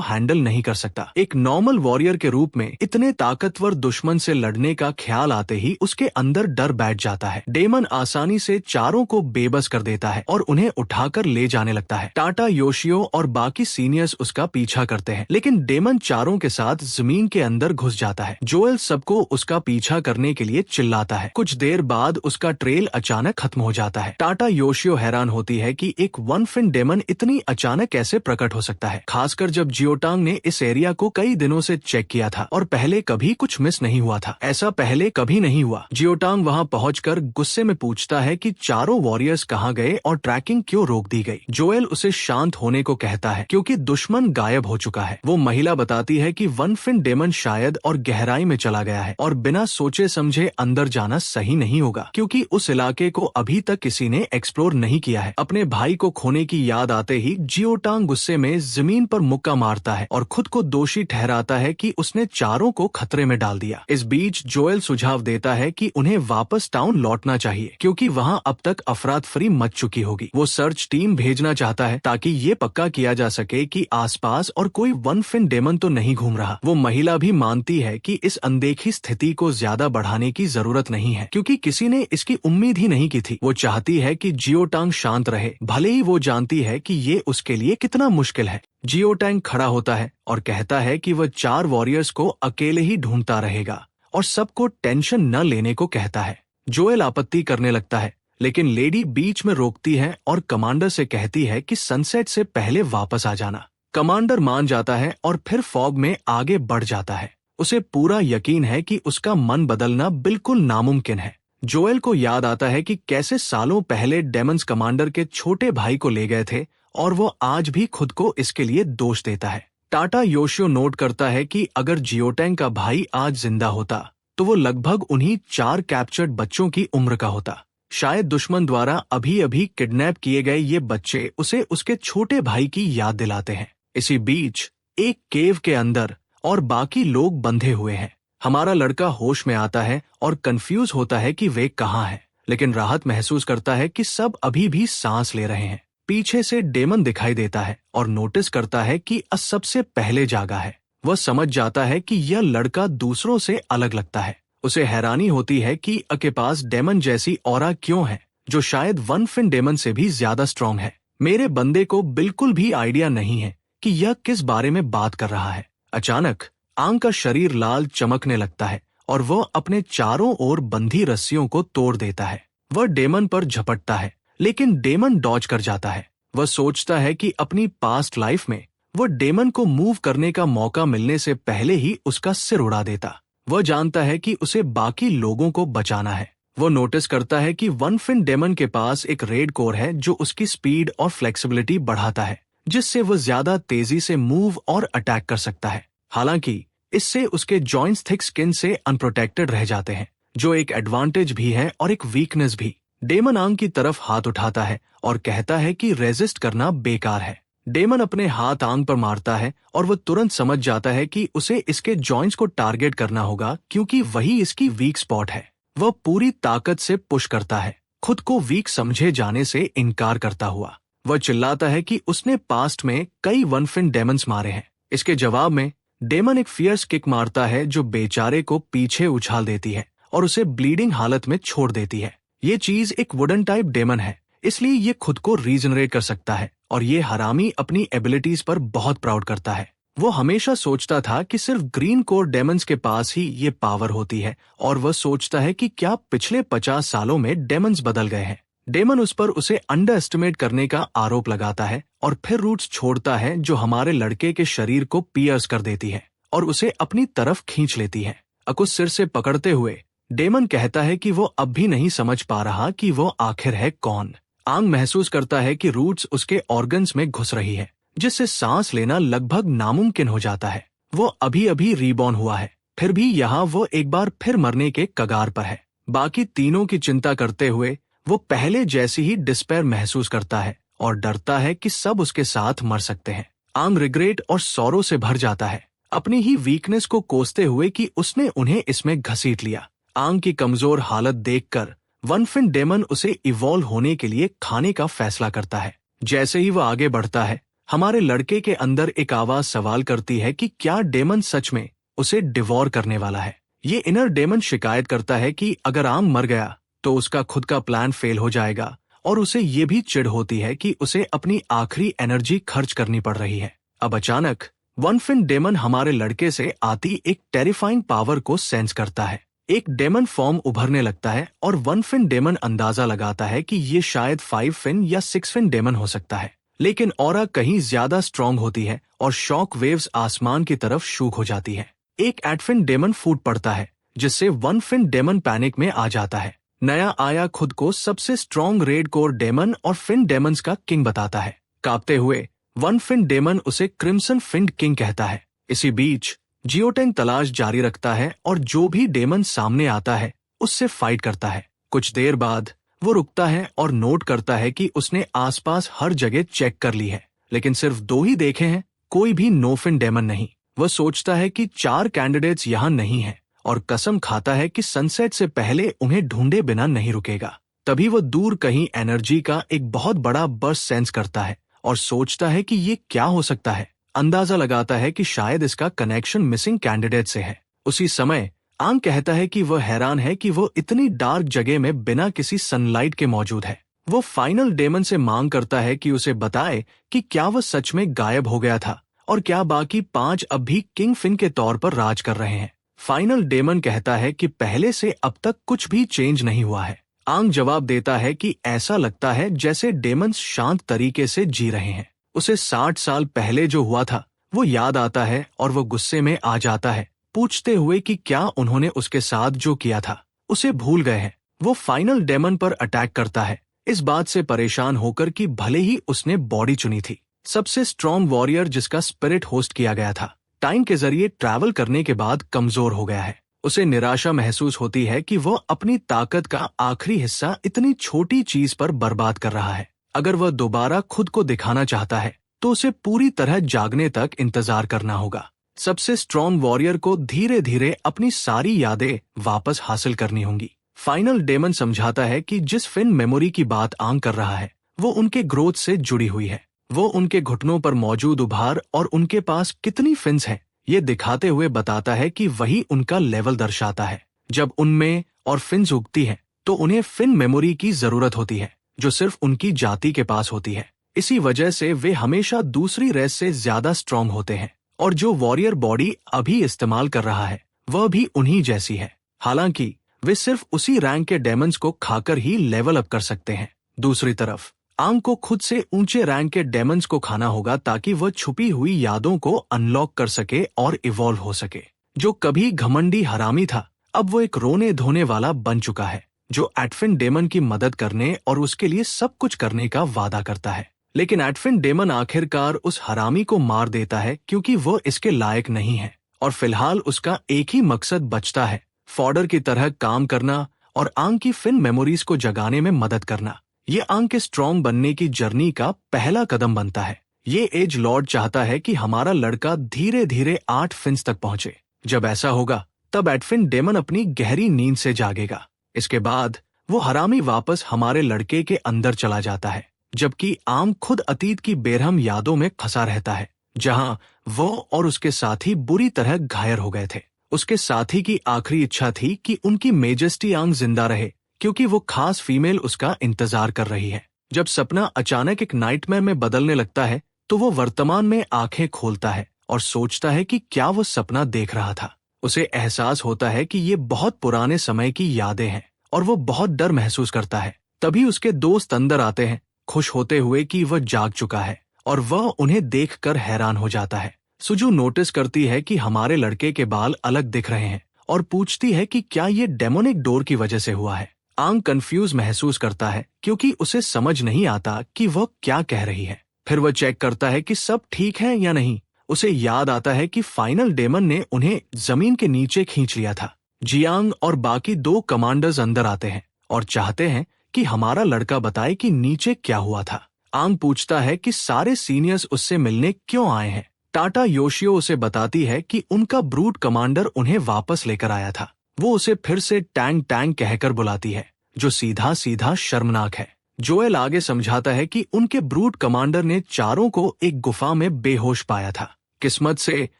हैंडल नहीं कर सकता। एक नॉर्मल वॉरियर के रूप में इतने ताकतवर दुश्मन से लड़ने का ख्याल आते ही उसके अंदर डर बैठ जाता है। डेमन आसानी से चारों को बेबस कर देता है और उन्हें उठाकर ले जाने लगता है। टाटा, योशियो और बाकी सीनियर्स उसका पीछा करते हैं, लेकिन डेमन चारों के साथ जमीन के अंदर घुस जाता है। जोएल सबको उसका पीछा करने के लिए चिल्लाता है। कुछ देर बाद उसका ट्रेल अचानक खत्म हो जाता है। टाटा, योशियो हैरान होती है कि एक वन फिन डेमन इतनी अचानक कैसे प्रकट हो सकता है, खासकर जब जियोटांग ने इस एरिया को कई दिनों से चेक किया था और पहले कभी कुछ मिस नहीं हुआ था। ऐसा पहले कभी नहीं हुआ। जियोटांग वहां पहुंचकर गुस्से में पूछता है कि चारों वॉरियर्स कहां गए और ट्रैकिंग क्यों रोक दी गई। जोएल उसे शांत होने को कहता है क्योंकि दुश्मन गायब हो चुका है। वो महिला बताती है कि वन फिन डेमन शायद और गहराई में चला गया है और बिना सोचे समझे अंदर जाना सही नहीं होगा, क्योंकि उस इलाके को अभी तक किसी ने एक्सप्लोर नहीं किया है। अपने भाई को खोने की याद आते ही जियोटांग गुस्से में जमीन पर मुक्का मारता है और खुद को दोषी ठहराता है कि उसने चारों को खतरे में डाल दिया। इस बीच जोएल सुझाव देता है कि उन्हें वापस टाउन लौटना चाहिए क्योंकि वहां अब तक अफरातफरी मच चुकी होगी। वो सर्च टीम भेजना चाहता है ताकि ये पक्का किया जा सके कि आसपास और कोई वन फिन डेमन तो नहीं घूम रहा। वो महिला भी मानती है कि इस अनदेखी स्थिति को ज्यादा बढ़ाने की जरूरत नहीं है क्योंकि किसी ने इसकी उम्मीद ही नहीं की थी। वो चाहती है कि जियोटांग शांत रहे, भले ही वो जानती है कि ये उसके लिए कितना मुश्किल है। जियोटांग खड़ा होता है और कहता है कि वह 4 वॉरियर्स को अकेले ही ढूंढता रहेगा और सबको टेंशन न लेने को कहता है। जोएल आपत्ति करने लगता है, लेकिन लेडी बीच में रोकती है और कमांडर से कहती है कि सनसेट से पहले वापस आ जाना। कमांडर मान जाता है और फिर फॉग में आगे बढ़ जाता है। उसे पूरा यकीन है कि उसका मन बदलना बिल्कुल नामुमकिन है। जोएल को याद आता है कि कैसे सालों पहले डेमन्स कमांडर के छोटे भाई को ले गए थे और वो आज भी खुद को इसके लिए दोष देता है। टाटा, योशियो नोट करता है कि अगर जियोटांग का भाई आज जिंदा होता तो वो लगभग उन्हीं 4 कैप्चर्ड बच्चों की उम्र का होता। शायद दुश्मन द्वारा अभी अभी किडनैप किए गए ये बच्चे उसे उसके छोटे भाई की याद दिलाते हैं। इसी बीच एक केव के अंदर और बाकी लोग बंधे हुए हैं। हमारा लड़का होश में आता है और कंफ्यूज होता है कि वे कहाँ हैं, लेकिन राहत महसूस करता है कि सब अभी भी सांस ले रहे हैं। पीछे से डेमन दिखाई देता है और नोटिस करता है कि सबसे पहले जागा है। वह समझ जाता है कि यह लड़का दूसरों से अलग लगता है। उसे हैरानी होती है कि के पास डेमन जैसी ऑरा क्यों है, जो शायद वन फिन डेमन से भी ज्यादा स्ट्रॉन्ग है। मेरे बंदे को बिल्कुल भी आइडिया नहीं है कि यह किस बारे में बात कर रहा है। अचानक आंग का शरीर लाल चमकने लगता है और वह अपने चारों ओर बंधी रस्सियों को तोड़ देता है। वह डेमन पर झपटता है, लेकिन डेमन डॉज कर जाता है। वह सोचता है कि अपनी पास्ट लाइफ में वह डेमन को मूव करने का मौका मिलने से पहले ही उसका सिर उड़ा देता। वह जानता है कि उसे बाकी लोगों को बचाना है। वो नोटिस करता है कि वन फिन डेमन के पास एक रेड कोर है जो उसकी स्पीड और फ्लेक्सिबिलिटी बढ़ाता है, जिससे वह ज्यादा तेजी से मूव और अटैक कर सकता है। हालांकि इससे उसके जॉइंट्स थिक स्किन से अनप्रोटेक्टेड रह जाते हैं, जो एक एडवांटेज भी है और एक वीकनेस भी। डेमन आंग की तरफ हाथ उठाता है और कहता है कि रेजिस्ट करना बेकार है। डेमन अपने हाथ आंग पर मारता है और वह तुरंत समझ जाता है कि उसे इसके जॉइंट्स को टारगेट करना होगा क्योंकि वही इसकी वीक स्पॉट है। वह पूरी ताकत से पुश करता है, खुद को वीक समझे जाने से इनकार करता हुआ। वह चिल्लाता है कि उसने पास्ट में कई वन फिन डेमन्स मारे हैं। इसके जवाब में डेमन एक फियर्स किक मारता है जो बेचारे को पीछे उछाल देती है और उसे ब्लीडिंग हालत में छोड़ देती है। ये चीज एक वुडन टाइप डेमन है, इसलिए ये खुद को रीजनरेट कर सकता है और ये हरामी अपनी एबिलिटीज पर बहुत प्राउड करता है। वो हमेशा सोचता था कि सिर्फ ग्रीन कोर डेमन्स के पास ही ये पावर होती है और वह सोचता है कि क्या पिछले 50 सालों में डेमन्स बदल गए हैं। डेमन उस पर उसे अंडर एस्टिमेट करने का आरोप लगाता है और फिर रूट्स छोड़ता है जो हमारे लड़के के शरीर को पियर्स कर देती है और उसे अपनी तरफ खींच लेती है। अकुस सिर से पकड़ते हुए डेमन कहता है कि वो अब भी नहीं समझ पा रहा कि वो आखिर है कौन। आंग महसूस करता है कि रूट्स उसके ऑर्गन्स में घुस रही है, जिससे सांस लेना लगभग नामुमकिन हो जाता है। वो अभी अभी रीबॉर्न हुआ है, फिर भी यहाँ वो एक बार फिर मरने के कगार पर है। बाकी तीनों की चिंता करते हुए वो पहले जैसी ही डिस्पेयर महसूस करता है और डरता है कि सब उसके साथ मर सकते हैं। आंग रिग्रेट और सौरों से भर जाता है, अपनी ही वीकनेस को कोसते हुए कि उसने उन्हें इसमें घसीट लिया। आंग की कमजोर हालत देखकर वन फिन डेमन उसे इवॉल्व होने के लिए खाने का फैसला करता है। जैसे ही वह आगे बढ़ता है, हमारे लड़के के अंदर एक आवाज सवाल करती है कि क्या डेमन सच में उसे डिवोर करने वाला है। ये इनर डेमन शिकायत करता है कि अगर आंग मर गया तो उसका खुद का प्लान फेल हो जाएगा, और उसे ये भी चिढ़ होती है कि उसे अपनी आखिरी एनर्जी खर्च करनी पड़ रही है। अब अचानक वन फिन डेमन हमारे लड़के से आती एक टेरिफाइंग पावर को सेंस करता है। एक डेमन फॉर्म उभरने लगता है और वन फिन डेमन अंदाजा लगाता है कि ये शायद 5 फिन या 6 फिन डेमन हो सकता है। लेकिन ऑरा कहीं ज्यादा स्ट्रांग होती है और शॉक वेव्स आसमान की तरफ शूट हो जाती है। एक 8 फिन डेमन फूट पड़ता है, जिससे वन फिन डेमन पैनिक में आ जाता है। नया आया खुद को सबसे स्ट्रॉन्ग रेड कोर डेमन और फिन डेमन्स का किंग बताता है। कांपते हुए वन फिन डेमन उसे क्रिम्सन फिन किंग कहता है। इसी बीच जियोटेंग तलाश जारी रखता है और जो भी डेमन सामने आता है उससे फाइट करता है। कुछ देर बाद वो रुकता है और नोट करता है कि उसने आसपास हर जगह चेक कर ली है, लेकिन सिर्फ 2 ही देखे हैं, कोई भी नो फिन डेमन नहीं। वह सोचता है कि 4 कैंडिडेट्स यहाँ नहीं हैं और कसम खाता है कि सनसेट से पहले उन्हें ढूंढे बिना नहीं रुकेगा। तभी वह दूर कहीं एनर्जी का एक बहुत बड़ा बर्स्ट सेंस करता है और सोचता है कि ये क्या हो सकता है। अंदाजा लगाता है कि शायद इसका कनेक्शन मिसिंग कैंडिडेट से है। उसी समय आंग कहता है कि वह हैरान है कि वो इतनी डार्क जगह में बिना किसी सनलाइट के मौजूद है। वो फाइनल डेमन से मांग करता है कि उसे बताए कि क्या वह सच में गायब हो गया था और क्या बाकी 5 अब भी किंग फिन के तौर पर राज कर रहे हैं। फाइनल डेमन कहता है कि पहले से अब तक कुछ भी चेंज नहीं हुआ है। आंग जवाब देता है कि ऐसा लगता है जैसे डेमन्स शांत तरीके से जी रहे हैं। उसे 60 साल पहले जो हुआ था वो याद आता है और वो गुस्से में आ जाता है, पूछते हुए कि क्या उन्होंने उसके साथ जो किया था उसे भूल गए हैं। वो फाइनल डेमन पर अटैक करता है, इस बात से परेशान होकर कि भले ही उसने बॉडी चुनी थी, सबसे स्ट्रॉन्ग वॉरियर जिसका स्पिरिट होस्ट किया गया था, टाइम के जरिए ट्रैवल करने के बाद कमजोर हो गया है। उसे निराशा महसूस होती है कि वो अपनी ताकत का आखिरी हिस्सा इतनी छोटी चीज पर बर्बाद कर रहा है। अगर वह दोबारा खुद को दिखाना चाहता है तो उसे पूरी तरह जागने तक इंतजार करना होगा। सबसे स्ट्रॉन्ग वॉरियर को धीरे धीरे अपनी सारी यादें वापस हासिल करनी होंगी। फाइनल डेमन समझाता है कि जिस फिन मेमोरी की बात आंग कर रहा है वो उनके ग्रोथ से जुड़ी हुई है। वो उनके घुटनों पर मौजूद उभार और उनके पास कितनी फिन्स हैं ये दिखाते हुए बताता है कि वही उनका लेवल दर्शाता है। जब उनमें और फिन्स उगती हैं तो उन्हें फिन मेमोरी की जरूरत होती है जो सिर्फ उनकी जाति के पास होती है। इसी वजह से वे हमेशा दूसरी रेस से ज्यादा स्ट्रॉन्ग होते हैं और जो वॉरियर बॉडी अभी इस्तेमाल कर रहा है वह भी उन्हीं जैसी है। हालांकि वे सिर्फ उसी रैंक के डेमन्स को खाकर ही लेवल अप कर सकते हैं। दूसरी तरफ आंग को खुद से ऊंचे रैंक के डेमन्स को खाना होगा ताकि वह छुपी हुई यादों को अनलॉक कर सके और इवॉल्व हो सके। जो कभी घमंडी हरामी था अब वो एक रोने धोने वाला बन चुका है जो एडफिन डेमन की मदद करने और उसके लिए सब कुछ करने का वादा करता है। लेकिन एडफिन डेमन आखिरकार उस हरामी को मार देता है क्योंकि वो इसके लायक नहीं है और फिलहाल उसका एक ही मकसद बचता है, फॉडर की तरह काम करना और आंग की फिन मेमोरीज को जगाने में मदद करना। ये आंग के स्ट्रॉन्ग बनने की जर्नी का पहला कदम बनता है। ये एज लॉर्ड चाहता है कि हमारा लड़का धीरे धीरे 8 फिन्स तक पहुंचे। जब ऐसा होगा तब एडफिन डेमन अपनी गहरी नींद से जागेगा। इसके बाद वो हरामी वापस हमारे लड़के के अंदर चला जाता है, जबकि आंग खुद अतीत की बेरहम यादों में फंसा रहता है जहां वो और उसके साथी बुरी तरह घायल हो गए थे। उसके साथी की आखिरी इच्छा थी कि उनकी मेजेस्टी आंग जिंदा रहे क्योंकि वो खास फीमेल उसका इंतजार कर रही है। जब सपना अचानक एक नाइटमेयर में बदलने लगता है तो वो वर्तमान में आंखें खोलता है और सोचता है कि क्या वो सपना देख रहा था। उसे एहसास होता है कि ये बहुत पुराने समय की यादें हैं और वो बहुत डर महसूस करता है। तभी उसके दोस्त अंदर आते हैं, खुश होते हुए कि वह जाग चुका है और वह उन्हें देखकर हैरान हो जाता है। सुजू नोटिस करती है कि हमारे लड़के के बाल अलग दिख रहे हैं और पूछती है कि क्या ये डेमोनिक डोर की वजह से हुआ है। आंग कंफ्यूज महसूस करता है क्योंकि उसे समझ नहीं आता कि वह क्या कह रही है। फिर वह चेक करता है कि सब ठीक है या नहीं। उसे याद आता है कि फाइनल डेमन ने उन्हें जमीन के नीचे खींच लिया था। जियांग और बाकी 2 कमांडर्स अंदर आते हैं और चाहते हैं कि हमारा लड़का बताए कि नीचे क्या हुआ था। आंग पूछता है कि सारे सीनियर्स उससे मिलने क्यों आए हैं। टाटा योशियो उसे बताती है कि उनका ब्रूट कमांडर उन्हें वापस लेकर आया था। वो उसे फिर से टैंग टैंग कहकर बुलाती है, जो सीधा सीधा शर्मनाक है। जोएल आगे समझाता है कि उनके ब्रूट कमांडर ने चारों को एक गुफा में बेहोश पाया था। किस्मत से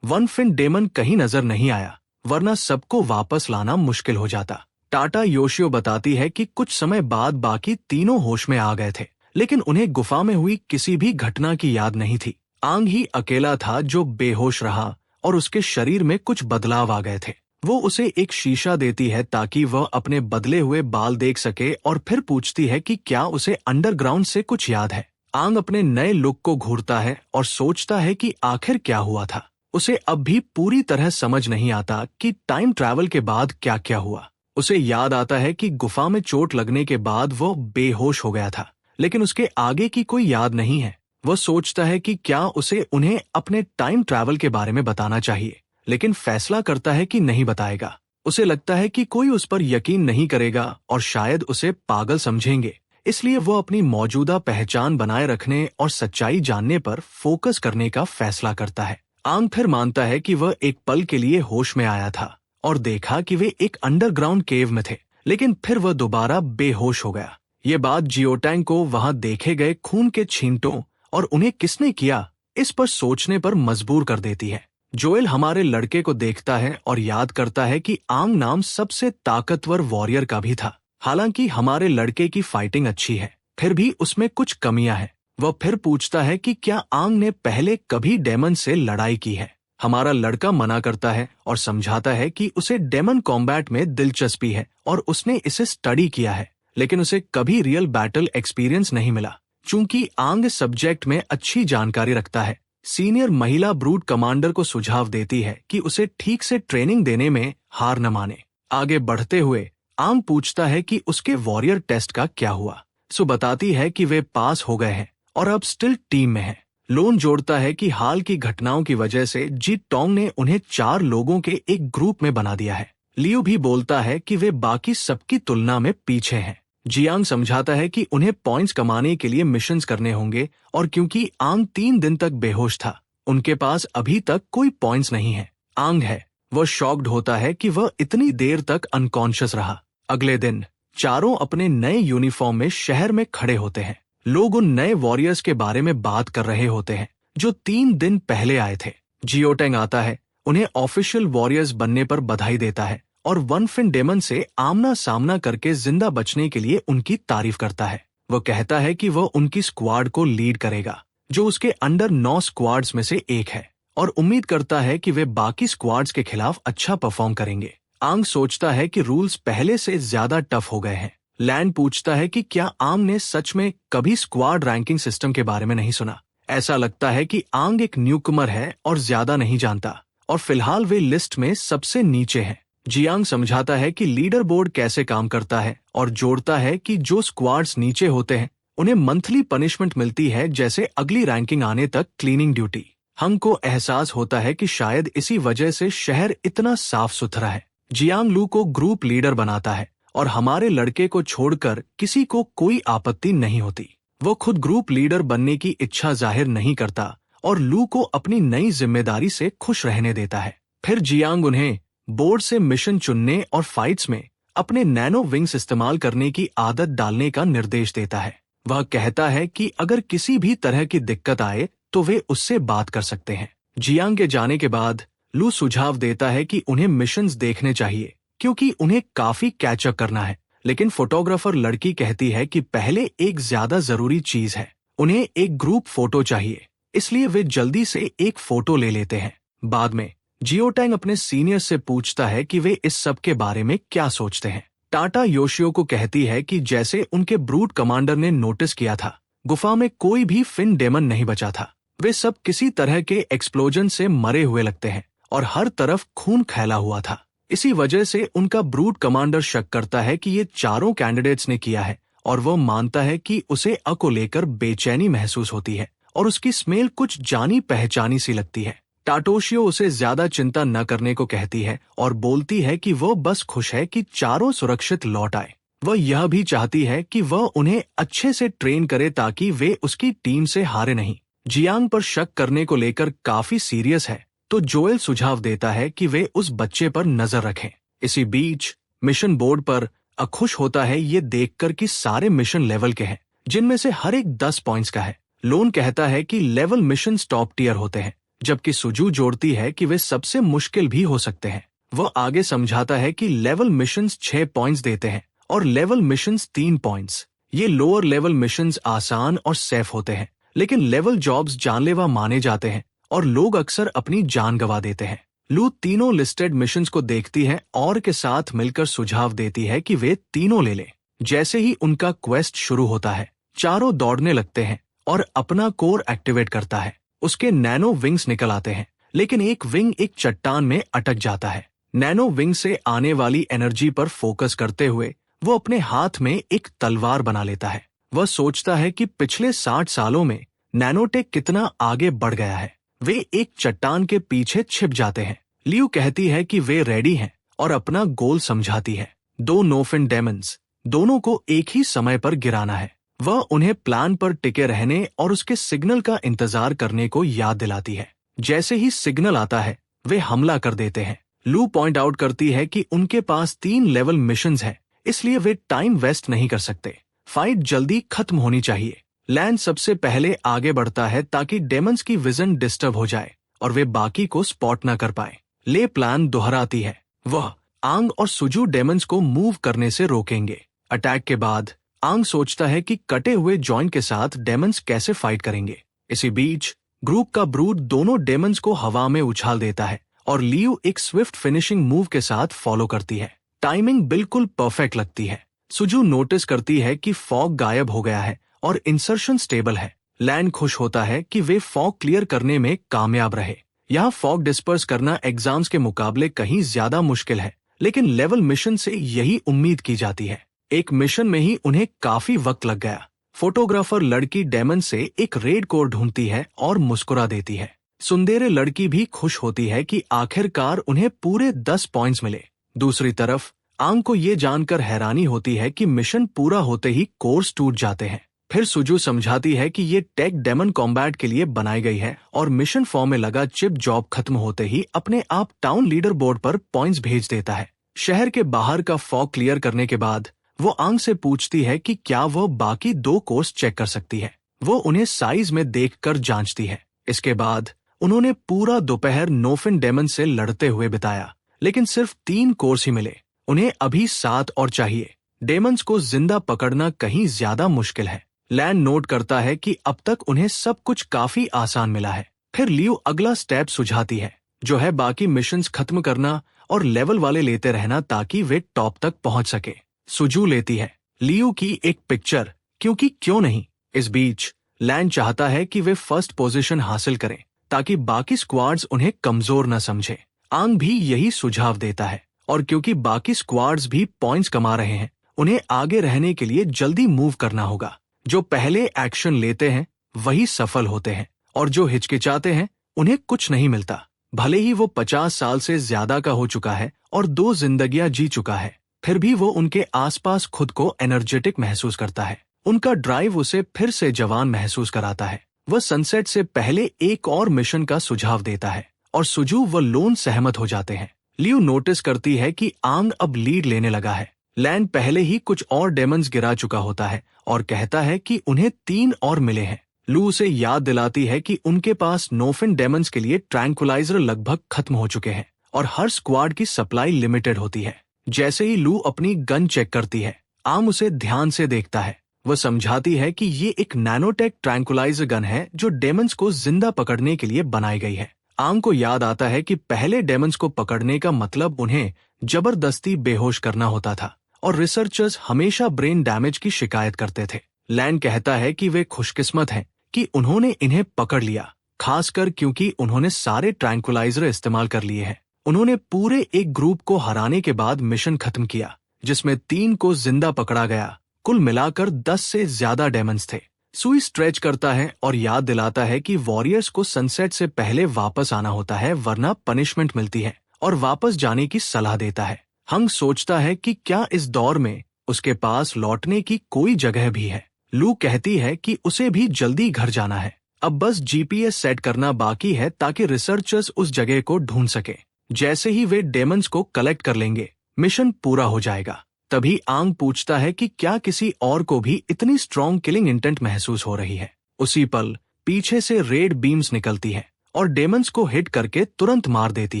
वन फिन डेमन कहीं नजर नहीं आया, वरना सबको वापस लाना मुश्किल हो जाता। टाटा योशियो बताती है कि कुछ समय बाद बाकी तीनों होश में आ गए थे, लेकिन उन्हें गुफा में हुई किसी भी घटना की याद नहीं थी। आंग ही अकेला था जो बेहोश रहा और उसके शरीर में कुछ बदलाव आ गए थे। वो उसे एक शीशा देती है ताकि वह अपने बदले हुए बाल देख सके और फिर पूछती है कि क्या उसे अंडरग्राउंड से कुछ याद है। आंग अपने नए लुक को घूरता है और सोचता है कि आखिर क्या हुआ था। उसे अब भी पूरी तरह समझ नहीं आता कि टाइम ट्रैवल के बाद क्या क्या हुआ। उसे याद आता है कि गुफा में चोट लगने के बाद वो बेहोश हो गया था, लेकिन उसके आगे की कोई याद नहीं है। वह सोचता है कि क्या उसे उन्हें अपने टाइम ट्रैवल के बारे में बताना चाहिए, लेकिन फैसला करता है कि नहीं बताएगा। उसे लगता है कि कोई उस पर यकीन नहीं करेगा और शायद उसे पागल समझेंगे, इसलिए वो अपनी मौजूदा पहचान बनाए रखने और सच्चाई जानने पर फोकस करने का फैसला करता है। आंग फिर मानता है कि वह एक पल के लिए होश में आया था और देखा कि वे एक अंडरग्राउंड केव में थे, लेकिन फिर वह दोबारा बेहोश हो गया। ये बात जियोटैंग को वहां देखे गए खून के छींटों और उन्हें किसने किया इस पर सोचने पर मजबूर कर देती है। जोएल हमारे लड़के को देखता है और याद करता है कि आंग नाम सबसे ताकतवर वॉरियर का भी था। हालांकि हमारे लड़के की फाइटिंग अच्छी है, फिर भी उसमें कुछ कमियां हैं। वह फिर पूछता है कि क्या आंग ने पहले कभी डेमन से लड़ाई की है। हमारा लड़का मना करता है और समझाता है कि उसे डेमन कॉम्बैट में दिलचस्पी है और उसने इसे स्टडी किया है, लेकिन उसे कभी रियल बैटल एक्सपीरियंस नहीं मिला। चूंकि आंग सब्जेक्ट में अच्छी जानकारी रखता है, सीनियर महिला ब्रूट कमांडर को सुझाव देती है कि उसे ठीक से ट्रेनिंग देने में हार न माने। आगे बढ़ते हुए आंग पूछता है कि उसके वॉरियर टेस्ट का क्या हुआ। सो बताती है कि वे पास हो गए हैं और अब स्टिल टीम में हैं। लोन जोड़ता है कि हाल की घटनाओं की वजह से जी टोंग ने उन्हें 4 लोगों के एक ग्रुप में बना दिया है। लियो भी बोलता है कि वे बाकी सबकी तुलना में पीछे हैं। जियांग समझाता है कि उन्हें पॉइंट्स कमाने के लिए मिशंस करने होंगे और क्योंकि आंग 3 दिन तक बेहोश था, उनके पास अभी तक कोई पॉइंट्स नहीं है। आंग है, वह शॉक्ड होता है कि वह इतनी देर तक अनकॉन्शियस रहा। अगले दिन चारों अपने नए यूनिफॉर्म में शहर में खड़े होते हैं। लोग उन नए वॉरियर्स के बारे में बात कर रहे होते हैं जो 3 दिन पहले आए थे। जियोटेंग आता है, उन्हें ऑफिशियल वॉरियर्स बनने पर बधाई देता है और वन फिन डेमन से आमना सामना करके जिंदा बचने के लिए उनकी तारीफ करता है। वह कहता है कि वह उनकी स्क्वाड को लीड करेगा, जो उसके अंडर 9 स्क्वाड्स में से एक है, और उम्मीद करता है कि वे बाकी स्क्वाड्स के खिलाफ अच्छा परफॉर्म करेंगे। आंग सोचता है कि रूल्स पहले से ज्यादा टफ हो गए हैं। लैंड पूछता है कि क्या आंग ने सच में कभी स्क्वाड रैंकिंग सिस्टम के बारे में नहीं सुना। ऐसा लगता है कि आंग एक न्यूकमर है और ज्यादा नहीं जानता, और फिलहाल वे लिस्ट में सबसे नीचे हैं। जियांग समझाता है कि लीडर बोर्ड कैसे काम करता है और जोड़ता है कि जो स्क्वाड्स नीचे होते हैं उन्हें मंथली पनिशमेंट मिलती है, जैसे अगली रैंकिंग आने तक क्लीनिंग ड्यूटी। हंग को एहसास होता है कि शायद इसी वजह से शहर इतना साफ सुथरा है। जियांग लू को ग्रुप लीडर बनाता है और हमारे लड़के को छोड़कर किसी को कोई आपत्ति नहीं होती। वो खुद ग्रुप लीडर बनने की इच्छा जाहिर नहीं करता और लू को अपनी नई जिम्मेदारी से खुश रहने देता है। फिर जियांग उन्हें बोर्ड से मिशन चुनने और फाइट्स में अपने नैनो विंग्स इस्तेमाल करने की आदत डालने का निर्देश देता है। वह कहता है कि अगर किसी भी तरह की दिक्कत आए तो वे उससे बात कर सकते हैं। जियांग के जाने के बाद लू सुझाव देता है कि उन्हें मिशंस देखने चाहिए क्योंकि उन्हें काफी कैचअप करना है, लेकिन फोटोग्राफर लड़की कहती है कि पहले एक ज्यादा जरूरी चीज है, उन्हें एक ग्रुप फोटो चाहिए, इसलिए वे जल्दी से एक फोटो ले लेते हैं। बाद में जियोटैंग अपने सीनियर से पूछता है कि वे इस सब के बारे में क्या सोचते हैं। टाटा योशियो को कहती है कि जैसे उनके ब्रूट कमांडर ने नोटिस किया था, गुफा में कोई भी फिन डेमन नहीं बचा था। वे सब किसी तरह के एक्सप्लोजन से मरे हुए लगते हैं और हर तरफ खून फैला हुआ था। इसी वजह से उनका ब्रूट कमांडर शक करता है कि ये चारों कैंडिडेट्स ने किया है, और वो मानता है कि उसे अ को लेकर बेचैनी महसूस होती है और उसकी स्मेल कुछ जानी पहचानी सी लगती है। टाटोशियो उसे ज्यादा चिंता न करने को कहती है और बोलती है कि वो बस खुश है कि चारों सुरक्षित लौट आए। वह यह भी चाहती है कि वह उन्हें अच्छे से ट्रेन करे ताकि वे उसकी टीम से हारे नहीं। जियांग पर शक करने को लेकर काफी सीरियस है, तो जोएल सुझाव देता है कि वे उस बच्चे पर नजर रखें। इसी बीच मिशन बोर्ड पर खुश होता है ये देखकर कि सारे मिशन लेवल के हैं, जिनमें से हर एक 10 पॉइंट्स का है। लोन कहता है कि लेवल मिशन टॉप टियर होते हैं, जबकि सुजू जोड़ती है कि वे सबसे मुश्किल भी हो सकते हैं। वह आगे समझाता है कि लेवल मिशंस 6 पॉइंट्स देते हैं और लेवल मिशंस 3 पॉइंट्स। ये लोअर लेवल मिशंस आसान और सेफ होते हैं, लेकिन लेवल जॉब्स जानलेवा माने जाते हैं और लोग अक्सर अपनी जान गंवा देते हैं। लू तीनों लिस्टेड मिशंस को देखती है और के साथ मिलकर सुझाव देती है कि वे तीनों ले लें। जैसे ही उनका क्वेस्ट शुरू होता है, चारों दौड़ने लगते हैं और अपना कोर एक्टिवेट करता है। उसके नैनो विंग्स निकल आते हैं, लेकिन एक विंग एक चट्टान में अटक जाता है। नैनो विंग से आने वाली एनर्जी पर फोकस करते हुए वो अपने हाथ में एक तलवार बना लेता है। वह सोचता है कि पिछले 60 सालों में नैनोटेक कितना आगे बढ़ गया है। वे एक चट्टान के पीछे छिप जाते हैं। लियू कहती है कि वे रेडी हैं और अपना गोल समझाती है। 2 नोफिन डेमन्स, दोनों को एक ही समय पर गिराना है। वह उन्हें प्लान पर टिके रहने और उसके सिग्नल का इंतजार करने को याद दिलाती है। जैसे ही सिग्नल आता है, वे हमला कर देते हैं। लू पॉइंट आउट करती है कि उनके पास 3 लेवल मिशंस हैं, इसलिए वे टाइम वेस्ट नहीं कर सकते। फाइट जल्दी खत्म होनी चाहिए। लैन सबसे पहले आगे बढ़ता है ताकि डेमन्स की विजन डिस्टर्ब हो जाए और वे बाकी को स्पॉट न कर पाए। ले प्लान दोहराती है। वह आंग और सुजू डेमन्स को मूव करने से रोकेंगे। अटैक के बाद आंग सोचता है कि कटे हुए जॉइंट के साथ डेमन्स कैसे फाइट करेंगे। इसी बीच ग्रुप का ब्रूड दोनों डेमन्स को हवा में उछाल देता है और लियू एक स्विफ्ट फिनिशिंग मूव के साथ फॉलो करती है। टाइमिंग बिल्कुल परफेक्ट लगती है। सुजू नोटिस करती है कि फॉग गायब हो गया है और इंसर्शन स्टेबल है। लैन खुश होता है कि वे फॉग क्लियर करने में कामयाब रहे। यहाँ फॉग डिस्पर्स करना एग्जाम्स के मुकाबले कहीं ज्यादा मुश्किल है, लेकिन लेवल मिशन से यही उम्मीद की जाती है। एक मिशन में ही उन्हें काफी वक्त लग गया। फोटोग्राफर लड़की डेमन से एक रेड कोर ढूंढती है और मुस्कुरा देती है। सुंदरे लड़की भी खुश होती है कि आखिरकार उन्हें पूरे 10 पॉइंट्स मिले। दूसरी तरफ आंग को ये जानकर हैरानी होती है कि मिशन पूरा होते ही कोर्स टूट जाते हैं। फिर सुजू समझाती है कि ये टेक डेमन कॉम्बैट के लिए बनाई गई है और मिशन फॉर्म में लगा चिप जॉब खत्म होते ही अपने आप टाउन लीडर बोर्ड पर पॉइंट्स भेज देता है। शहर के बाहर का फॉग क्लियर करने के बाद वो आंग से पूछती है कि क्या वो बाकी 2 कोर्स चेक कर सकती है। वो उन्हें साइज में देखकर जांचती है। इसके बाद उन्होंने पूरा दोपहर नोफिन डेमन से लड़ते हुए बिताया, लेकिन सिर्फ 3 कोर्स ही मिले। उन्हें अभी 7 और चाहिए। डेमन्स को जिंदा पकड़ना कहीं ज्यादा मुश्किल है। लैन नोट करता है कि अब तक उन्हें सब कुछ काफी आसान मिला है। फिर लियू अगला स्टेप सुझाती है, जो है बाकी मिशंस खत्म करना और लेवल वाले लेते रहना ताकि वे टॉप तक पहुंच सके। सुजू लेती है लियू की एक पिक्चर, क्योंकि क्यों नहीं। इस बीच लैन चाहता है कि वे फर्स्ट पोजीशन हासिल करें ताकि बाकी स्क्वाड्स उन्हें कमजोर न समझे। आंग भी यही सुझाव देता है और क्योंकि बाकी स्क्वाड्स भी पॉइंट्स कमा रहे हैं, उन्हें आगे रहने के लिए जल्दी मूव करना होगा। जो पहले एक्शन लेते हैं वही सफल होते हैं और जो हिचकिचाते हैं उन्हें कुछ नहीं मिलता। भले ही वो 50 साल से ज्यादा का हो चुका है और 2 जिंदगियां जी चुका है, फिर भी वो उनके आसपास खुद को एनर्जेटिक महसूस करता है। उनका ड्राइव उसे फिर से जवान महसूस कराता है। वह सनसेट से पहले एक और मिशन का सुझाव देता है और सुजू व लोन सहमत हो जाते हैं। लियू नोटिस करती है कि आंग अब लीड लेने लगा है। लैन पहले ही कुछ और डेमन्स गिरा चुका होता है और कहता है कि उन्हें 3 और मिले हैं। लू उसे याद दिलाती है कि उनके पास नोफिन डेमन्स के लिए ट्रैंकुलाइजर लगभग खत्म हो चुके हैं और हर स्क्वाड की सप्लाई लिमिटेड होती है। जैसे ही लू अपनी गन चेक करती है, आम उसे ध्यान से देखता है। वह समझाती है कि ये एक नैनोटेक ट्रैंकुलाइजर गन है जो डेमन्स को जिंदा पकड़ने के लिए बनाई गई है। आंग को याद आता है कि पहले डेमन्स को पकड़ने का मतलब उन्हें जबरदस्ती बेहोश करना होता था और रिसर्चर्स हमेशा ब्रेन डैमेज की शिकायत करते थे। लैन कहता है कि वे खुशकिस्मत हैं कि उन्होंने इन्हें पकड़ लिया, खासकर क्योंकि उन्होंने सारे ट्रैंकुलाइजर इस्तेमाल कर लिए हैं। उन्होंने पूरे एक ग्रुप को हराने के बाद मिशन खत्म किया, जिसमें 3 को जिंदा पकड़ा गया। कुल मिलाकर 10 से ज्यादा डेमन्स थे। सुई स्ट्रेच करता है और याद दिलाता है कि वॉरियर्स को सनसेट से पहले वापस आना होता है, वरना पनिशमेंट मिलती है, और वापस जाने की सलाह देता है। हंग सोचता है कि क्या इस दौर में उसके पास लौटने की कोई जगह भी है। लू कहती है कि उसे भी जल्दी घर जाना है। अब बस जीपीएस सेट करना बाकी है ताकि रिसर्चर्स उस जगह को ढूंढ सके। जैसे ही वे डेमन्स को कलेक्ट कर लेंगे, मिशन पूरा हो जाएगा। तभी आंग पूछता है कि क्या किसी और को भी इतनी स्ट्रॉन्ग किलिंग इंटेंट महसूस हो रही है। उसी पल पीछे से रेड बीम्स निकलती है और डेमंस को हिट करके तुरंत मार देती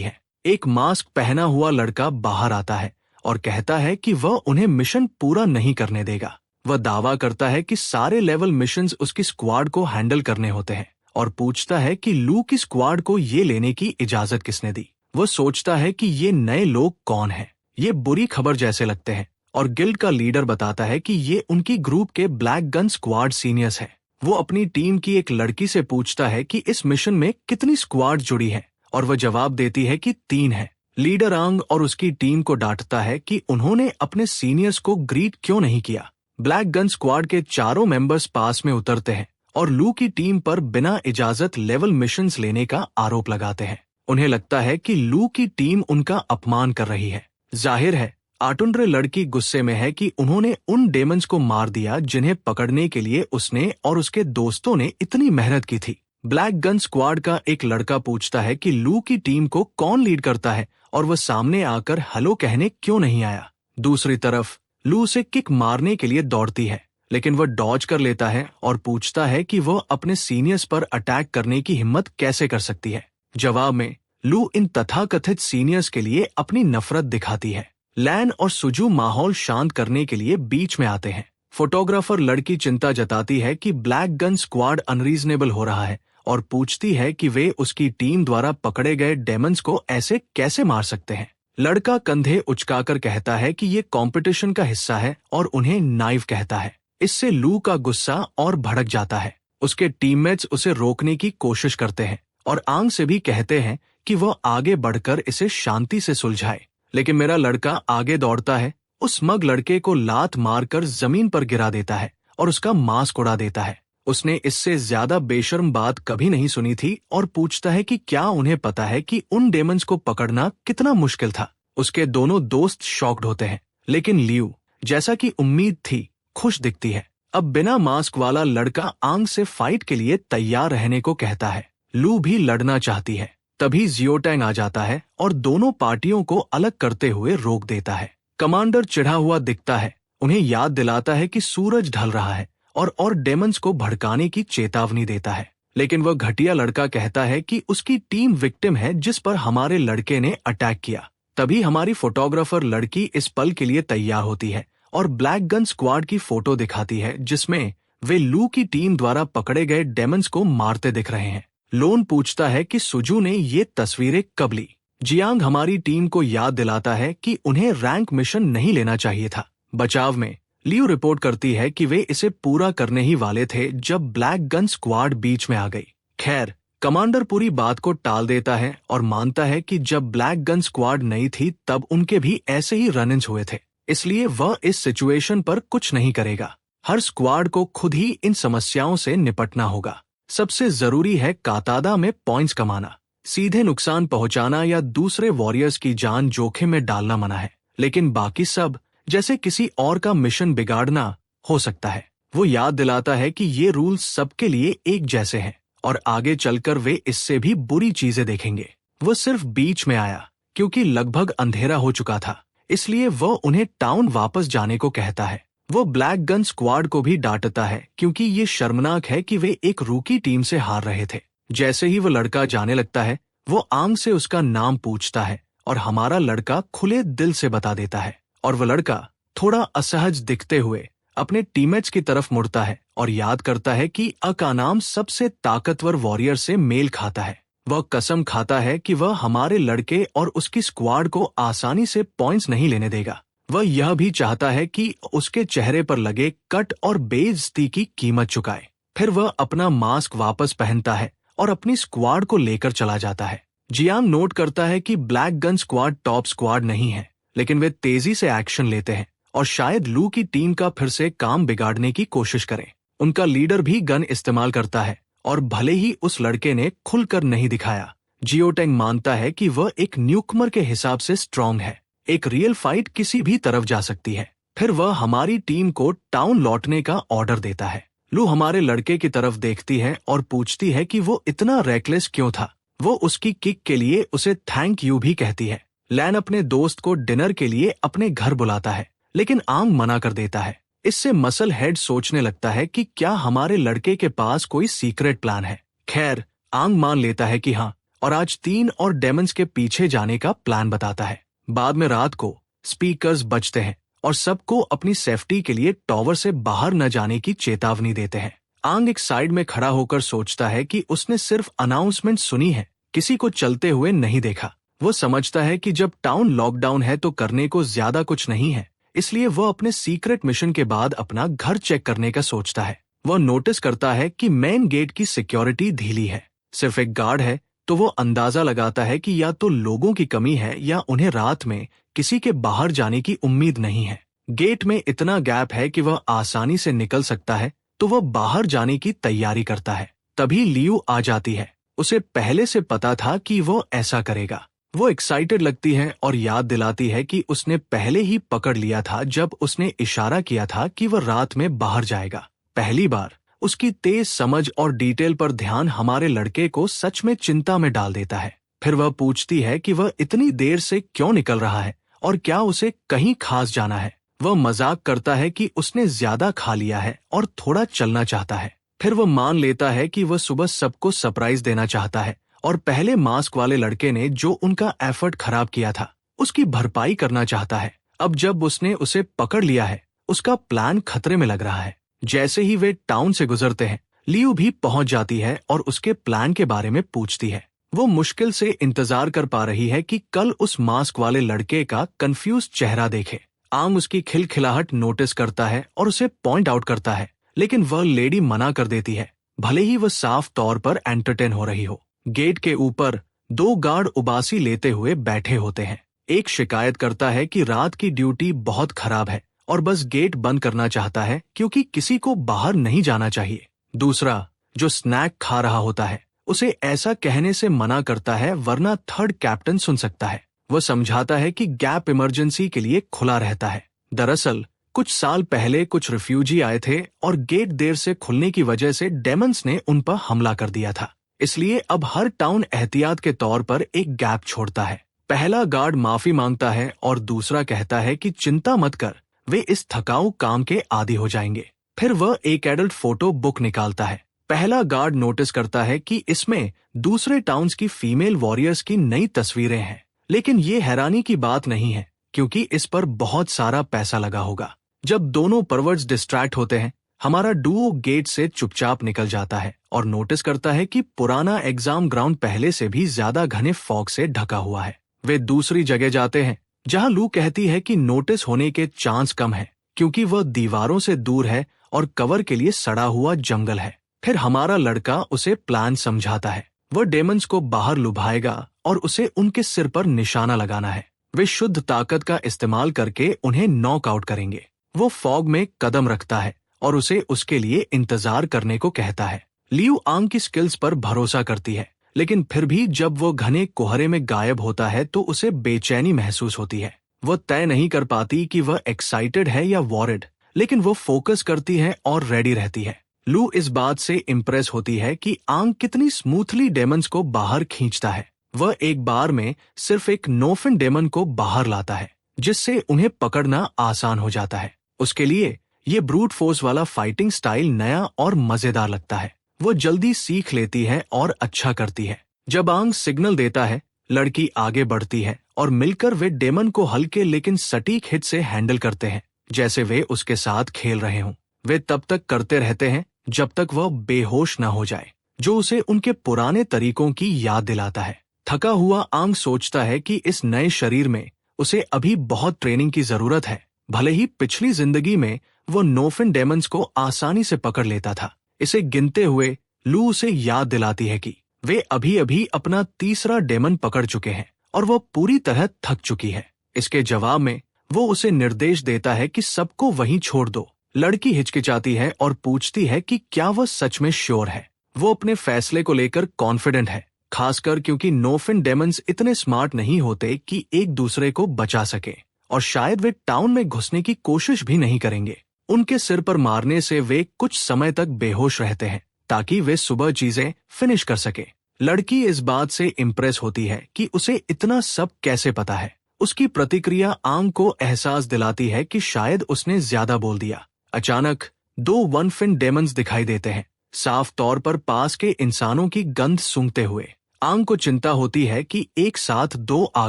है। एक मास्क पहना हुआ लड़का बाहर आता है और कहता है कि वह उन्हें मिशन पूरा नहीं करने देगा। वह दावा करता है कि सारे लेवल मिशंस उसकी स्क्वाड को हैंडल करने होते हैं और पूछता है कि लू की स्क्वाड को ये लेने की इजाजत किसने दी। वह सोचता है कि ये नए लोग कौन हैं। ये बुरी खबर जैसे लगते हैं और गिल्ड का लीडर बताता है कि ये उनकी ग्रुप के ब्लैक गन स्क्वाड सीनियर्स हैं। वो अपनी टीम की एक लड़की से पूछता है कि इस मिशन में कितनी स्क्वाड जुड़ी है और वह जवाब देती है कि 3 है। लीडर आंग और उसकी टीम को डांटता है कि उन्होंने अपने सीनियर्स को ग्रीट क्यों नहीं किया। ब्लैक गन स्क्वाड के चारों मेंबर्स पास में उतरते हैं और लू की टीम पर बिना इजाजत लेवल मिशंस लेने का आरोप लगाते हैं। उन्हें लगता है कि लू की टीम उनका अपमान कर रही है। जाहिर है आटुंड्रे लड़की गुस्से में है कि उन्होंने उन डेमंस को मार दिया जिन्हें पकड़ने के लिए उसने और उसके दोस्तों ने इतनी मेहनत की थी। ब्लैक गन स्क्वाड का एक लड़का पूछता है कि लू की टीम को कौन लीड करता है और वह सामने आकर हेलो कहने क्यों नहीं आया। दूसरी तरफ लू उसे किक मारने के लिए दौड़ती है, लेकिन वह डॉज कर लेता है और पूछता है कि वह अपने सीनियर्स पर अटैक करने की हिम्मत कैसे कर सकती है। जवाब में लू इन तथाकथित सीनियर्स के लिए अपनी नफरत दिखाती है। लैन और सुजू माहौल शांत करने के लिए बीच में आते हैं। फोटोग्राफर लड़की चिंता जताती है कि ब्लैक गन स्क्वाड अनरीजनेबल हो रहा है और पूछती है कि वे उसकी टीम द्वारा पकड़े गए डेमंस को ऐसे कैसे मार सकते हैं। लड़का कंधे उचकाकर कहता है कि ये कंपटीशन का हिस्सा है और उन्हें नाइव कहता है। इससे लू का गुस्सा और भड़क जाता है। उसके टीममेट्स उसे रोकने की कोशिश करते हैं और आंग से भी कहते हैं कि वह आगे बढ़कर इसे शांति से सुलझाए, लेकिन मेरा लड़का आगे दौड़ता है, उस मग लड़के को लात मारकर जमीन पर गिरा देता है और उसका मास्क उड़ा देता है। उसने इससे ज्यादा बेशर्म बात कभी नहीं सुनी थी और पूछता है कि क्या उन्हें पता है कि उन डेमंस को पकड़ना कितना मुश्किल था। उसके दोनों दोस्त शॉक्ड होते हैं, लेकिन लियू, जैसा कि उम्मीद थी, खुश दिखती है। अब बिना मास्क वाला लड़का आंग से फाइट के लिए तैयार रहने को कहता है। लू भी लड़ना चाहती है। तभी जियोटैंग आ जाता है और दोनों पार्टियों को अलग करते हुए रोक देता है। कमांडर चिढ़ा हुआ दिखता है, उन्हें याद दिलाता है कि सूरज ढल रहा है और डेमंस को भड़काने की चेतावनी देता है। लेकिन वह घटिया लड़का कहता है कि उसकी टीम विक्टिम है जिस पर हमारे लड़के ने अटैक किया। तभी हमारी फोटोग्राफर लड़की इस पल के लिए तैयार होती है और ब्लैक गन स्क्वाड की फोटो दिखाती है जिसमें वे लू की टीम द्वारा पकड़े गए डेमंस को मारते दिख रहे हैं। लोन पूछता है कि सुजू ने ये तस्वीरें कब ली। जियांग हमारी टीम को याद दिलाता है कि उन्हें रैंक मिशन नहीं लेना चाहिए था। बचाव में लियू रिपोर्ट करती है कि वे इसे पूरा करने ही वाले थे जब ब्लैक गन स्क्वाड बीच में आ गई। खैर, कमांडर पूरी बात को टाल देता है और मानता है कि जब ब्लैक गन स्क्वाड नई थी तब उनके भी ऐसे ही रन-इन्स हुए थे, इसलिए वह इस सिचुएशन पर कुछ नहीं करेगा। हर स्क्वाड को खुद ही इन समस्याओं से निपटना होगा। सबसे जरूरी है कातादा में पॉइंट्स कमाना। सीधे नुकसान पहुंचाना या दूसरे वॉरियर्स की जान जोखिम में डालना मना है, लेकिन बाकी सब, जैसे किसी और का मिशन बिगाड़ना, हो सकता है। वो याद दिलाता है कि ये रूल्स सबके लिए एक जैसे हैं और आगे चलकर वे इससे भी बुरी चीजें देखेंगे। वो सिर्फ बीच में आया क्योंकि लगभग अंधेरा हो चुका था, इसलिए वह उन्हें टाउन वापस जाने को कहता है। वो ब्लैक गन स्क्वाड को भी डांटता है क्योंकि ये शर्मनाक है कि वे एक रूकी टीम से हार रहे थे। जैसे ही वो लड़का जाने लगता है, वो आंग से उसका नाम पूछता है और हमारा लड़का खुले दिल से बता देता है। और वो लड़का थोड़ा असहज दिखते हुए अपने टीममेट्स की तरफ मुड़ता है और याद करता है कि अ का नाम सबसे ताकतवर वॉरियर से मेल खाता है। वह कसम खाता है कि वह हमारे लड़के और उसकी स्क्वाड को आसानी से पॉइंट्स नहीं लेने देगा। वह यह भी चाहता है कि उसके चेहरे पर लगे कट और बेइज्जती की कीमत चुकाए। फिर वह अपना मास्क वापस पहनता है और अपनी स्क्वाड को लेकर चला जाता है। जियांग नोट करता है कि black gun squad top squad नहीं है, लेकिन वे तेजी से एक्शन लेते हैं और शायद लू की टीम का फिर से काम बिगाड़ने की कोशिश करें। उनका लीडर भी गन इस्तेमाल करता है और भले ही उस लड़के ने खुलकर नहीं दिखाया, जियोटेंग मानता है कि वह एक न्यूकमर के हिसाब से स्ट्रांग है। एक रियल फाइट किसी भी तरफ जा सकती है। फिर वह हमारी टीम को टाउन लौटने का ऑर्डर देता है। लू हमारे लड़के की तरफ देखती है और पूछती है कि वो इतना रेकलेस क्यों था। वो उसकी किक के लिए उसे थैंक यू भी कहती है। लैन अपने दोस्त को डिनर के लिए अपने घर बुलाता है, लेकिन आंग मना कर देता है। इससे मसल हेड सोचने लगता है कि क्या हमारे लड़के के पास कोई सीक्रेट प्लान है। खैर, आंग मान लेता है कि हाँ, और आज 3 और डेमंस के पीछे जाने का प्लान बताता है। बाद में रात को स्पीकर्स बजते हैं और सबको अपनी सेफ्टी के लिए टॉवर से बाहर न जाने की चेतावनी देते हैं। आंग एक साइड में खड़ा होकर सोचता है कि उसने सिर्फ अनाउंसमेंट सुनी है, किसी को चलते हुए नहीं देखा। वो समझता है कि जब टाउन लॉकडाउन है तो करने को ज्यादा कुछ नहीं है, इसलिए वो अपने सीक्रेट मिशन के बाद अपना घर चेक करने का सोचता है। वो नोटिस करता है कि मेन गेट की सिक्योरिटी ढीली है, सिर्फ एक गार्ड है, तो वो अंदाजा लगाता है कि या तो लोगों की कमी है या उन्हें रात में किसी के बाहर जाने की उम्मीद नहीं है। गेट में इतना गैप है कि वह आसानी से निकल सकता है, तो वह बाहर जाने की तैयारी करता है। तभी लियू आ जाती है। उसे पहले से पता था कि वो ऐसा करेगा। वो एक्साइटेड लगती है और याद दिलाती है कि उसने पहले ही पकड़ लिया था जब उसने इशारा किया था कि वह रात में बाहर जाएगा। पहली बार उसकी तेज समझ और डिटेल पर ध्यान हमारे लड़के को सच में चिंता में डाल देता है। फिर वह पूछती है कि वह इतनी देर से क्यों निकल रहा है और क्या उसे कहीं खास जाना है। वह मजाक करता है कि उसने ज्यादा खा लिया है और थोड़ा चलना चाहता है। फिर वह मान लेता है कि वह सुबह सबको सरप्राइज देना चाहता है और पहले मास्क वाले लड़के ने जो उनका एफर्ट खराब किया था उसकी भरपाई करना चाहता है। अब जब उसने उसे पकड़ लिया है, उसका प्लान खतरे में लग रहा है। जैसे ही वे टाउन से गुजरते हैं, लियू भी पहुंच जाती है और उसके प्लान के बारे में पूछती है। वो मुश्किल से इंतजार कर पा रही है कि कल उस मास्क वाले लड़के का कंफ्यूज चेहरा देखे। आंग उसकी खिलखिलाहट नोटिस करता है और उसे पॉइंट आउट करता है, लेकिन वह लेडी मना कर देती है, भले ही वह साफ तौर पर एंटरटेन हो रही हो। गेट के ऊपर 2 गार्ड उबासी लेते हुए बैठे होते हैं। एक शिकायत करता है कि रात की ड्यूटी बहुत खराब है और बस गेट बंद करना चाहता है क्योंकि किसी को बाहर नहीं जाना चाहिए। दूसरा, जो स्नैक खा रहा होता है, उसे ऐसा कहने से मना करता है वरना थर्ड कैप्टन सुन सकता है। वह समझाता है कि गैप इमरजेंसी के लिए खुला रहता है। दरअसल कुछ साल पहले कुछ रिफ्यूजी आए थे और गेट देर से खुलने की वजह से डेमंस ने उन पर हमला कर दिया था। इसलिए अब हर टाउन एहतियात के तौर पर एक गैप छोड़ता है। पहला गार्ड माफी मांगता है और दूसरा कहता है कि चिंता मत कर, वे इस थकाऊ काम के आदी हो जाएंगे। फिर वह एक एडल्ट फोटो बुक निकालता है। पहला गार्ड नोटिस करता है कि इसमें दूसरे टाउन्स की फीमेल वॉरियर्स की नई तस्वीरें हैं, लेकिन ये हैरानी की बात नहीं है क्योंकि इस पर बहुत सारा पैसा लगा होगा। जब दोनों परवर्ड्स डिस्ट्रैक्ट होते हैं, हमारा डुओ गेट से चुपचाप निकल जाता है और नोटिस करता है कि पुराना एग्जाम ग्राउंड पहले से भी ज्यादा घने फॉग से ढका हुआ है। वे दूसरी जगह जाते हैं जहां लू कहती है कि नोटिस होने के चांस कम है क्योंकि वह दीवारों से दूर है और कवर के लिए सड़ा हुआ जंगल है। फिर हमारा लड़का उसे प्लान समझाता है। वह डेमंस को बाहर लुभाएगा और उसे उनके सिर पर निशाना लगाना है। वे शुद्ध ताकत का इस्तेमाल करके उन्हें नॉकआउट करेंगे। वो फॉग में कदम रखता है और उसे उसके लिए इंतजार करने को कहता है। लियू आंग की स्किल्स पर भरोसा करती है, लेकिन फिर भी जब वो घने कोहरे में गायब होता है तो उसे बेचैनी महसूस होती है। वह तय नहीं कर पाती कि वह एक्साइटेड है या वॉरिड, लेकिन वो फोकस करती है और रेडी रहती है। लू इस बात से इम्प्रेस होती है कि आंग कितनी स्मूथली डेमंस को बाहर खींचता है। वह एक बार में सिर्फ एक नोफिन डेमन को बाहर लाता है, जिससे उन्हें पकड़ना आसान हो जाता है। उसके लिए ये ब्रूट फोर्स वाला फाइटिंग स्टाइल नया और मजेदार लगता है। वो जल्दी सीख लेती है और अच्छा करती है। जब आंग सिग्नल देता है, लड़की आगे बढ़ती है और मिलकर वे डेमन को हल्के लेकिन सटीक हिट से हैंडल करते हैं, जैसे वे उसके साथ खेल रहे हों। वे तब तक करते रहते हैं जब तक वह बेहोश न हो जाए, जो उसे उनके पुराने तरीकों की याद दिलाता है। थका हुआ आंग सोचता है कि इस नए शरीर में उसे अभी बहुत ट्रेनिंग की जरूरत है। भले ही पिछली जिंदगी में वो नोफिन डेमंस को आसानी से पकड़ लेता था। इसे गिनते हुए लू उसे याद दिलाती है कि वे अभी अभी अपना तीसरा डेमन पकड़ चुके हैं और वो पूरी तरह थक चुकी है। इसके जवाब में वो उसे निर्देश देता है कि सबको वहीं छोड़ दो। लड़की हिचकिचाती है और पूछती है कि क्या वह सच में श्योर है। वो अपने फैसले को लेकर कॉन्फिडेंट है, खासकर क्योंकि नोफिन डेमंस इतने स्मार्ट नहीं होते कि एक दूसरे को बचा सके और शायद वे टाउन में घुसने की कोशिश भी नहीं करेंगे। उनके सिर पर मारने से वे कुछ समय तक बेहोश रहते हैं ताकि वे सुबह चीजें फिनिश कर सके। लड़की इस बात से इम्प्रेस होती है कि उसे इतना सब कैसे पता है। उसकी प्रतिक्रिया आंग को एहसास दिलाती है कि शायद उसने ज्यादा बोल दिया। अचानक 2 वन फिन डेमन्स दिखाई देते हैं, साफ तौर पर पास के इंसानों की गंध सूंघते हुए। आंग को चिंता होती है कि एक साथ 2 आ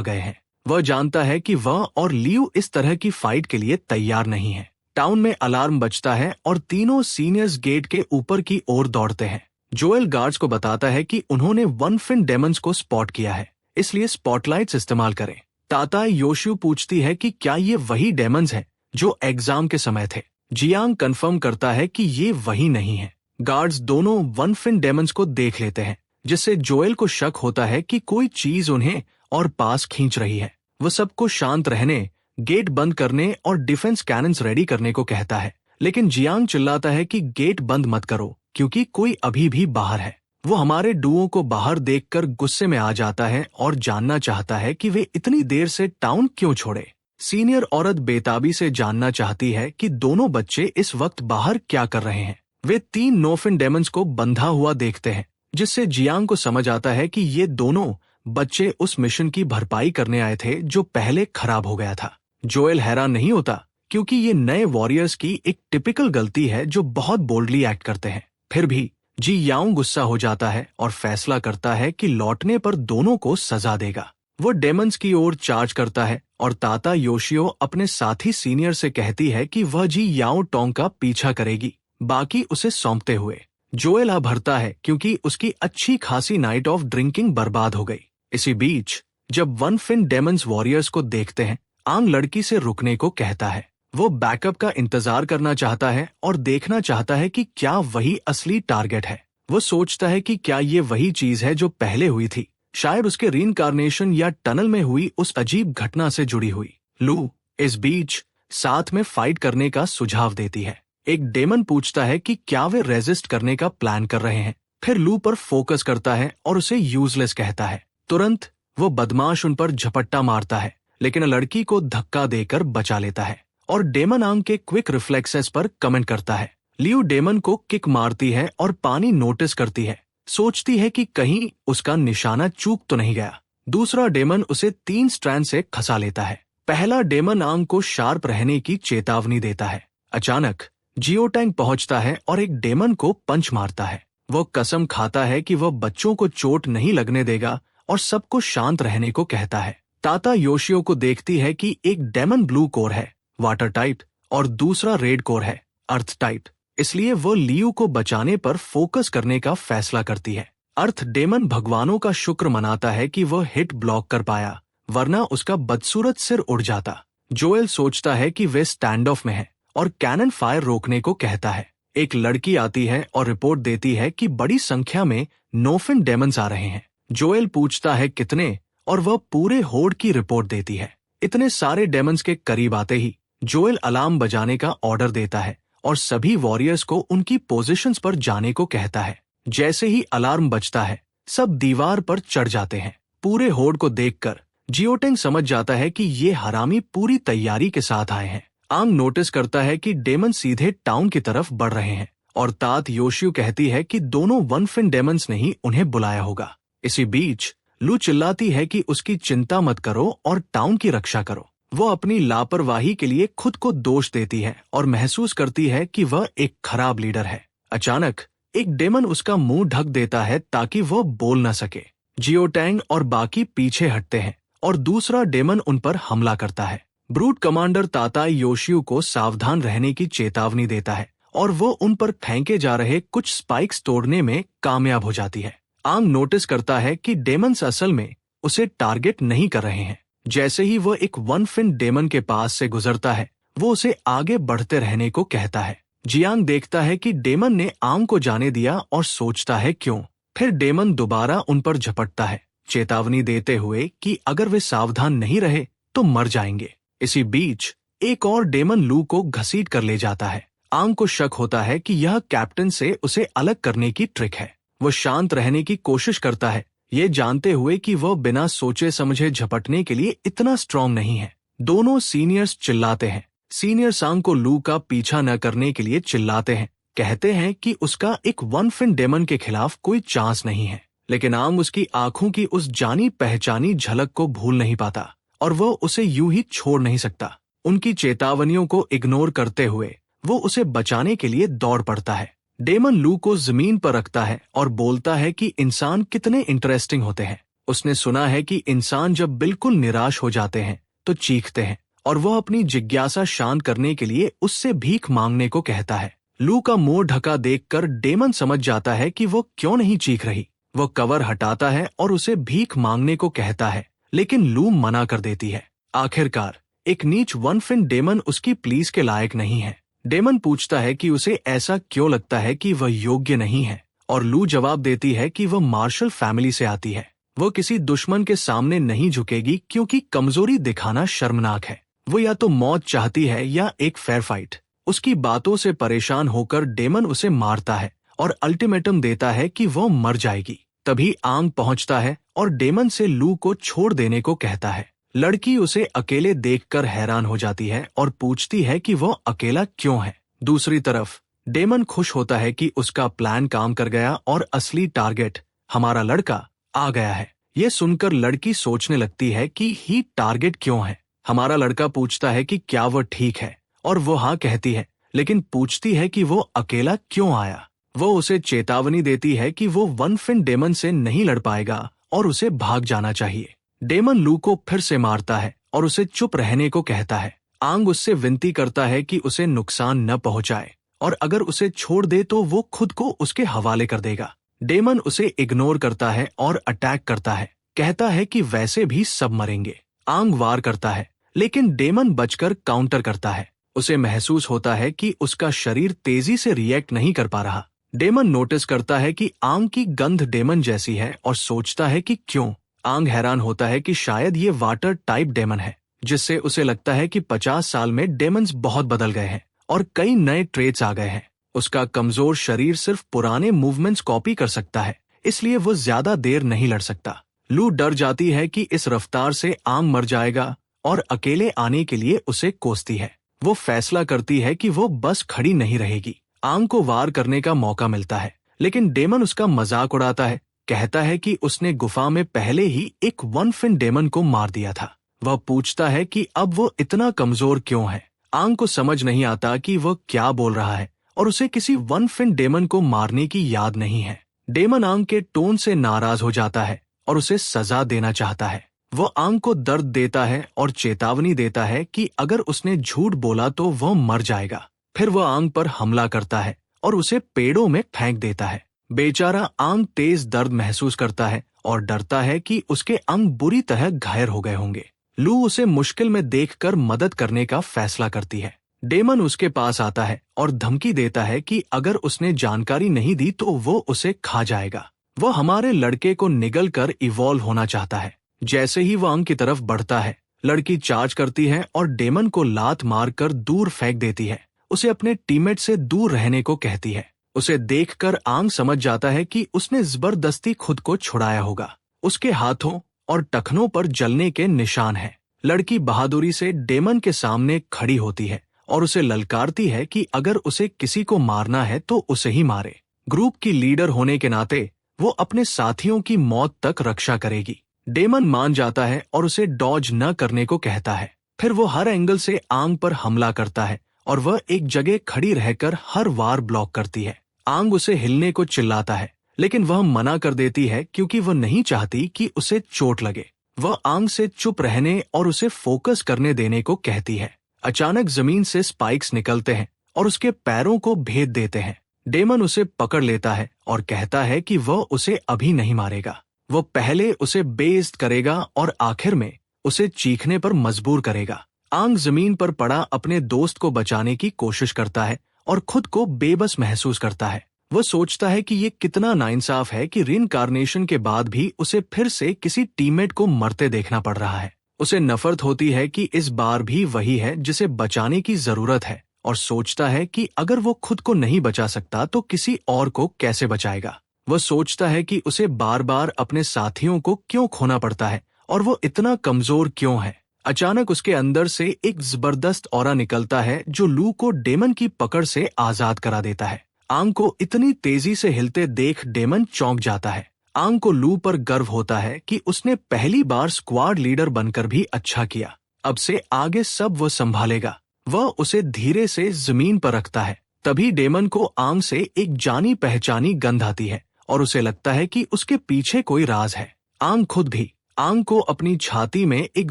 गए हैं। वह जानता है कि वह और लियू इस तरह की फाइट के लिए तैयार नहीं है। टाउन में अलार्म बजता है और तीनों सीनियर्स गेट के ऊपर की ओर दौड़ते हैं। जोएल गार्ड्स को बताता है कि उन्होंने वन फिन डेमन्स को स्पॉट किया है, इसलिए स्पॉटलाइट्स इस्तेमाल करें। ताता योशियो पूछती है कि क्या ये वही डेमन्स हैं जो एग्जाम के समय थे। जियांग कंफर्म करता है कि ये वही नहीं है। गार्ड्स दोनों वन फिन डेमन्स को देख लेते हैं, जिससे जोएल को शक होता है कि कोई चीज उन्हें और पास खींच रही है। वह सबको शांत रहने, गेट बंद करने और डिफेंस कैनन्स रेडी करने को कहता है, लेकिन जियांग चिल्लाता है कि गेट बंद मत करो क्योंकि कोई अभी भी बाहर है। वो हमारे डुओ को बाहर देखकर गुस्से में आ जाता है और जानना चाहता है कि वे इतनी देर से टाउन क्यों छोड़े। सीनियर औरत बेताबी से जानना चाहती है कि दोनों बच्चे इस वक्त बाहर क्या कर रहे हैं। वे 3 नोफिन डेमन्स को बंधा हुआ देखते हैं, जिससे जियांग को समझ आता है कि ये दोनों बच्चे उस मिशन की भरपाई करने आए थे जो पहले खराब हो गया था। जोएल हैरान नहीं होता क्योंकि ये नए वॉरियर्स की एक टिपिकल गलती है जो बहुत बोल्डली एक्ट करते हैं। फिर भी जी याओ गुस्सा हो जाता है और फैसला करता है कि लौटने पर दोनों को सजा देगा। वो डेमन्स की ओर चार्ज करता है और ताता योशियो अपने साथी सीनियर से कहती है कि वह जी याओ टोंग का पीछा करेगी, बाकी उसे सौंपते हुए। जोएल आ भरता है क्योंकि उसकी अच्छी खासी नाइट ऑफ ड्रिंकिंग बर्बाद हो गई। इसी बीच जब वन फिन डेमन्स वॉरियर्स को देखते हैं, आंग लड़की से रुकने को कहता है। वो बैकअप का इंतजार करना चाहता है और देखना चाहता है कि क्या वही असली टारगेट है। वो सोचता है कि क्या ये वही चीज है जो पहले हुई थी, शायद उसके रीइंकार्नेशन या टनल में हुई उस अजीब घटना से जुड़ी हुई। लू इस बीच साथ में फाइट करने का सुझाव देती है। एक डेमन पूछता है कि क्या वे रेजिस्ट करने का प्लान कर रहे हैं। फिर लू पर फोकस करता है और उसे यूजलेस कहता है। तुरंत वो बदमाश उन पर झपट्टा मारता है, लेकिन लड़की को धक्का देकर बचा लेता है और डेमन आंग के क्विक रिफ्लेक्सेस पर कमेंट करता है। लियू डेमन को किक मारती है और पानी नोटिस करती है, सोचती है कि कहीं उसका निशाना चूक तो नहीं गया। दूसरा डेमन उसे 3 स्ट्रैंड से खसा लेता है। पहला डेमन आंग को शार्प रहने की चेतावनी देता है। अचानक जियोटैंग पहुंचता है और एक डेमन को पंच मारता है। वो कसम खाता है कि वह बच्चों को चोट नहीं लगने देगा और सबको शांत रहने को कहता है। ताता योशियो को देखती है कि एक डेमन ब्लू कोर है, वाटर टाइप, और दूसरा रेड कोर है, अर्थ टाइप, इसलिए वो लियू को बचाने पर फोकस करने का फैसला करती है। अर्थ डेमन भगवानों का शुक्र मनाता है कि वह हिट ब्लॉक कर पाया, वरना उसका बदसूरत सिर उड़ जाता। जोएल सोचता है कि वे स्टैंड ऑफ में है और कैनन फायर रोकने को कहता है। एक लड़की आती है और रिपोर्ट देती है कि बड़ी संख्या में नोफिन डेमन्स आ रहे हैं। जोएल पूछता है कितने, और वह पूरे होड़ की रिपोर्ट देती है। इतने सारे डेमन्स के करीब आते ही जोएल अलार्म बजाने का ऑर्डर देता है और सभी वॉरियर्स को उनकी पोजीशंस पर जाने को कहता है। जैसे ही अलार्म बजता है, सब दीवार पर चढ़ जाते हैं। पूरे होड़ को देखकर जियोटेंग समझ जाता है कि ये हरामी पूरी तैयारी के साथ आए हैं। आंग नोटिस करता है कि डेमन सीधे टाउन की तरफ बढ़ रहे हैं और तात योशियो कहती है कि दोनों वन फिन डेमन्स ने ही उन्हें बुलाया होगा। इसी बीच लू चिल्लाती है कि उसकी चिंता मत करो और टाउन की रक्षा करो। वो अपनी लापरवाही के लिए खुद को दोष देती है और महसूस करती है कि वह एक खराब लीडर है। अचानक एक डेमन उसका मुंह ढक देता है ताकि वह बोल न सके। जियोटैंग और बाकी पीछे हटते हैं और दूसरा डेमन उन पर हमला करता है। ब्रूट कमांडर ताता योशियो को सावधान रहने की चेतावनी देता है और वो उन पर फेंके जा रहे कुछ स्पाइक्स तोड़ने में कामयाब हो जाती है। आंग नोटिस करता है कि डेमन्स असल में उसे टारगेट नहीं कर रहे हैं। जैसे ही वो एक वन फिन डेमन के पास से गुजरता है, वो उसे आगे बढ़ते रहने को कहता है। जियांग देखता है कि डेमन ने आंग को जाने दिया और सोचता है क्यों। फिर डेमन दोबारा उन पर झपटता है, चेतावनी देते हुए कि अगर वे सावधान नहीं रहे तो मर जाएंगे। इसी बीच एक और डेमन लू को घसीट कर ले जाता है। आंग को शक होता है कि यह कैप्टन से उसे अलग करने की ट्रिक है। वो शांत रहने की कोशिश करता है, ये जानते हुए कि वह बिना सोचे समझे झपटने के लिए इतना स्ट्रॉन्ग नहीं है। दोनों सीनियर्स चिल्लाते हैं। सीनियर्स आंग को लू का पीछा न करने के लिए चिल्लाते हैं, कहते हैं कि उसका एक वन फिन डेमन के खिलाफ कोई चांस नहीं है। लेकिन आंग उसकी आंखों की उस जानी पहचानी झलक को भूल नहीं पाता। और वो उसे यूं ही छोड़ नहीं सकता। उनकी चेतावनियों को इग्नोर करते हुए वो उसे बचाने के लिए दौड़ पड़ता है। डेमन लू को जमीन पर रखता है और बोलता है कि इंसान कितने इंटरेस्टिंग होते हैं। उसने सुना है कि इंसान जब बिल्कुल निराश हो जाते हैं तो चीखते हैं, और वह अपनी जिज्ञासा शांत करने के लिए उससे भीख मांगने को कहता है। लू का मुंह ढका देखकर डेमन समझ जाता है कि वो क्यों नहीं चीख रही। वो कवर हटाता है और उसे भीख मांगने को कहता है, लेकिन लू मना कर देती है। आखिरकार एक नीच वन फिन डेमन उसकी प्लीज के लायक नहीं है। डेमन पूछता है कि उसे ऐसा क्यों लगता है कि वह योग्य नहीं है, और लू जवाब देती है कि वह मार्शल फैमिली से आती है। वो किसी दुश्मन के सामने नहीं झुकेगी क्योंकि कमजोरी दिखाना शर्मनाक है। वो या तो मौत चाहती है या एक फेयर फाइट। उसकी बातों से परेशान होकर डेमन उसे मारता है और अल्टीमेटम देता है कि वो मर जाएगी। तभी आंग पहुंचता है और डेमन से लू को छोड़ देने को कहता है। लड़की उसे अकेले देखकर हैरान हो जाती है और पूछती है कि वो अकेला क्यों है। दूसरी तरफ डेमन खुश होता है कि उसका प्लान काम कर गया और असली टारगेट, हमारा लड़का, आ गया है। ये सुनकर लड़की सोचने लगती है कि ही टारगेट क्यों है। हमारा लड़का पूछता है कि क्या वो ठीक है, और वो हाँ कहती है, लेकिन पूछती है कि वो अकेला क्यों आया। वो उसे चेतावनी देती है कि वो वन फिन डेमन से नहीं लड़ पाएगा और उसे भाग जाना चाहिए। डेमन लू को फिर से मारता है और उसे चुप रहने को कहता है। आंग उससे विनती करता है कि उसे नुकसान न पहुंचाए, और अगर उसे छोड़ दे तो वो खुद को उसके हवाले कर देगा। डेमन उसे इग्नोर करता है और अटैक करता है, कहता है कि वैसे भी सब मरेंगे। आंग वार करता है, लेकिन डेमन बचकर काउंटर करता है। उसे महसूस होता है कि उसका शरीर तेजी से रिएक्ट नहीं कर पा रहा। डेमन नोटिस करता है कि आंग की गंध डेमन जैसी है और सोचता है कि क्यों। आंग हैरान होता है कि शायद ये वाटर टाइप डेमन है, जिससे उसे लगता है कि 50 साल में डेमन्स बहुत बदल गए हैं और कई नए ट्रेट्स आ गए हैं। उसका कमजोर शरीर सिर्फ पुराने मूवमेंट्स कॉपी कर सकता है, इसलिए वो ज्यादा देर नहीं लड़ सकता। लू डर जाती है कि इस रफ्तार से आंग मर जाएगा और अकेले आने के लिए उसे कोसती है। वो फैसला करती है कि वो बस खड़ी नहीं रहेगी। आंग को वार करने का मौका मिलता है, लेकिन डेमन उसका मजाक उड़ाता है, कहता है कि उसने गुफा में पहले ही एक वन फिन डेमन को मार दिया था। वह पूछता है कि अब वो इतना कमजोर क्यों है। आंग को समझ नहीं आता कि वह क्या बोल रहा है, और उसे किसी वन फिन डेमन को मारने की याद नहीं है। डेमन आंग के टोन से नाराज हो जाता है और उसे सजा देना चाहता है। वो आंग को दर्द देता है और चेतावनी देता है कि अगर उसने झूठ बोला तो वह मर जाएगा। फिर वह आंग पर हमला करता है और उसे पेड़ों में फेंक देता है। बेचारा आंग तेज दर्द महसूस करता है और डरता है कि उसके अंग बुरी तरह घायल हो गए होंगे। लू उसे मुश्किल में देखकर मदद करने का फैसला करती है। डेमन उसके पास आता है और धमकी देता है कि अगर उसने जानकारी नहीं दी तो वो उसे खा जाएगा। वो हमारे लड़के को निगल कर इवॉल्व होना चाहता है। जैसे ही वो आंग की तरफ बढ़ता है, लड़की चार्ज करती है और डेमन को लात मारकर दूर फेंक देती है। उसे अपने टीममेट से दूर रहने को कहती है। उसे देखकर आंग समझ जाता है कि उसने जबरदस्ती खुद को छुड़ाया होगा। उसके हाथों और टखनों पर जलने के निशान हैं। लड़की बहादुरी से डेमन के सामने खड़ी होती है और उसे ललकारती है कि अगर उसे किसी को मारना है तो उसे ही मारे। ग्रुप की लीडर होने के नाते वो अपने साथियों की मौत तक रक्षा करेगी। डेमन मान जाता है और उसे डॉज न करने को कहता है। फिर वो हर एंगल से आंग पर हमला करता है और वह एक जगह खड़ी रहकर हर वार ब्लॉक करती है। आंग उसे हिलने को चिल्लाता है, लेकिन वह मना कर देती है क्योंकि वह नहीं चाहती कि उसे चोट लगे। वह आंग से चुप रहने और उसे फोकस करने देने को कहती है। अचानक जमीन से स्पाइक्स निकलते हैं और उसके पैरों को भेद देते हैं। डेमन उसे पकड़ लेता है और कहता है कि वह उसे अभी नहीं मारेगा। वह पहले उसे बेइज्जत करेगा और आखिर में उसे चीखने पर मजबूर करेगा। आंग जमीन पर पड़ा अपने दोस्त को बचाने की कोशिश करता है और खुद को बेबस महसूस करता है। वह सोचता है कि ये कितना नाइंसाफ है कि रिइंकार्नेशन के बाद भी उसे फिर से किसी टीममेट को मरते देखना पड़ रहा है। उसे नफरत होती है कि इस बार भी वही है जिसे बचाने की जरूरत है, और सोचता है कि अगर वो खुद को नहीं बचा सकता तो किसी और को कैसे बचाएगा। वह सोचता है कि उसे बार बार अपने साथियों को क्यों खोना पड़ता है और वो इतना कमजोर क्यों है। अचानक उसके अंदर से एक जबरदस्त ऑरा निकलता है जो लू को डेमन की पकड़ से आजाद करा देता है। आंग को इतनी तेजी से हिलते देख डेमन चौंक जाता है। आंग को लू पर गर्व होता है कि उसने पहली बार स्क्वाड लीडर बनकर भी अच्छा किया। अब से आगे सब वो संभालेगा। वह उसे धीरे से जमीन पर रखता है। तभी डेमन को आंग से एक जानी पहचानी गंध आती है और उसे लगता है कि उसके पीछे कोई राज है। आंग खुद भी आंग को अपनी छाती में एक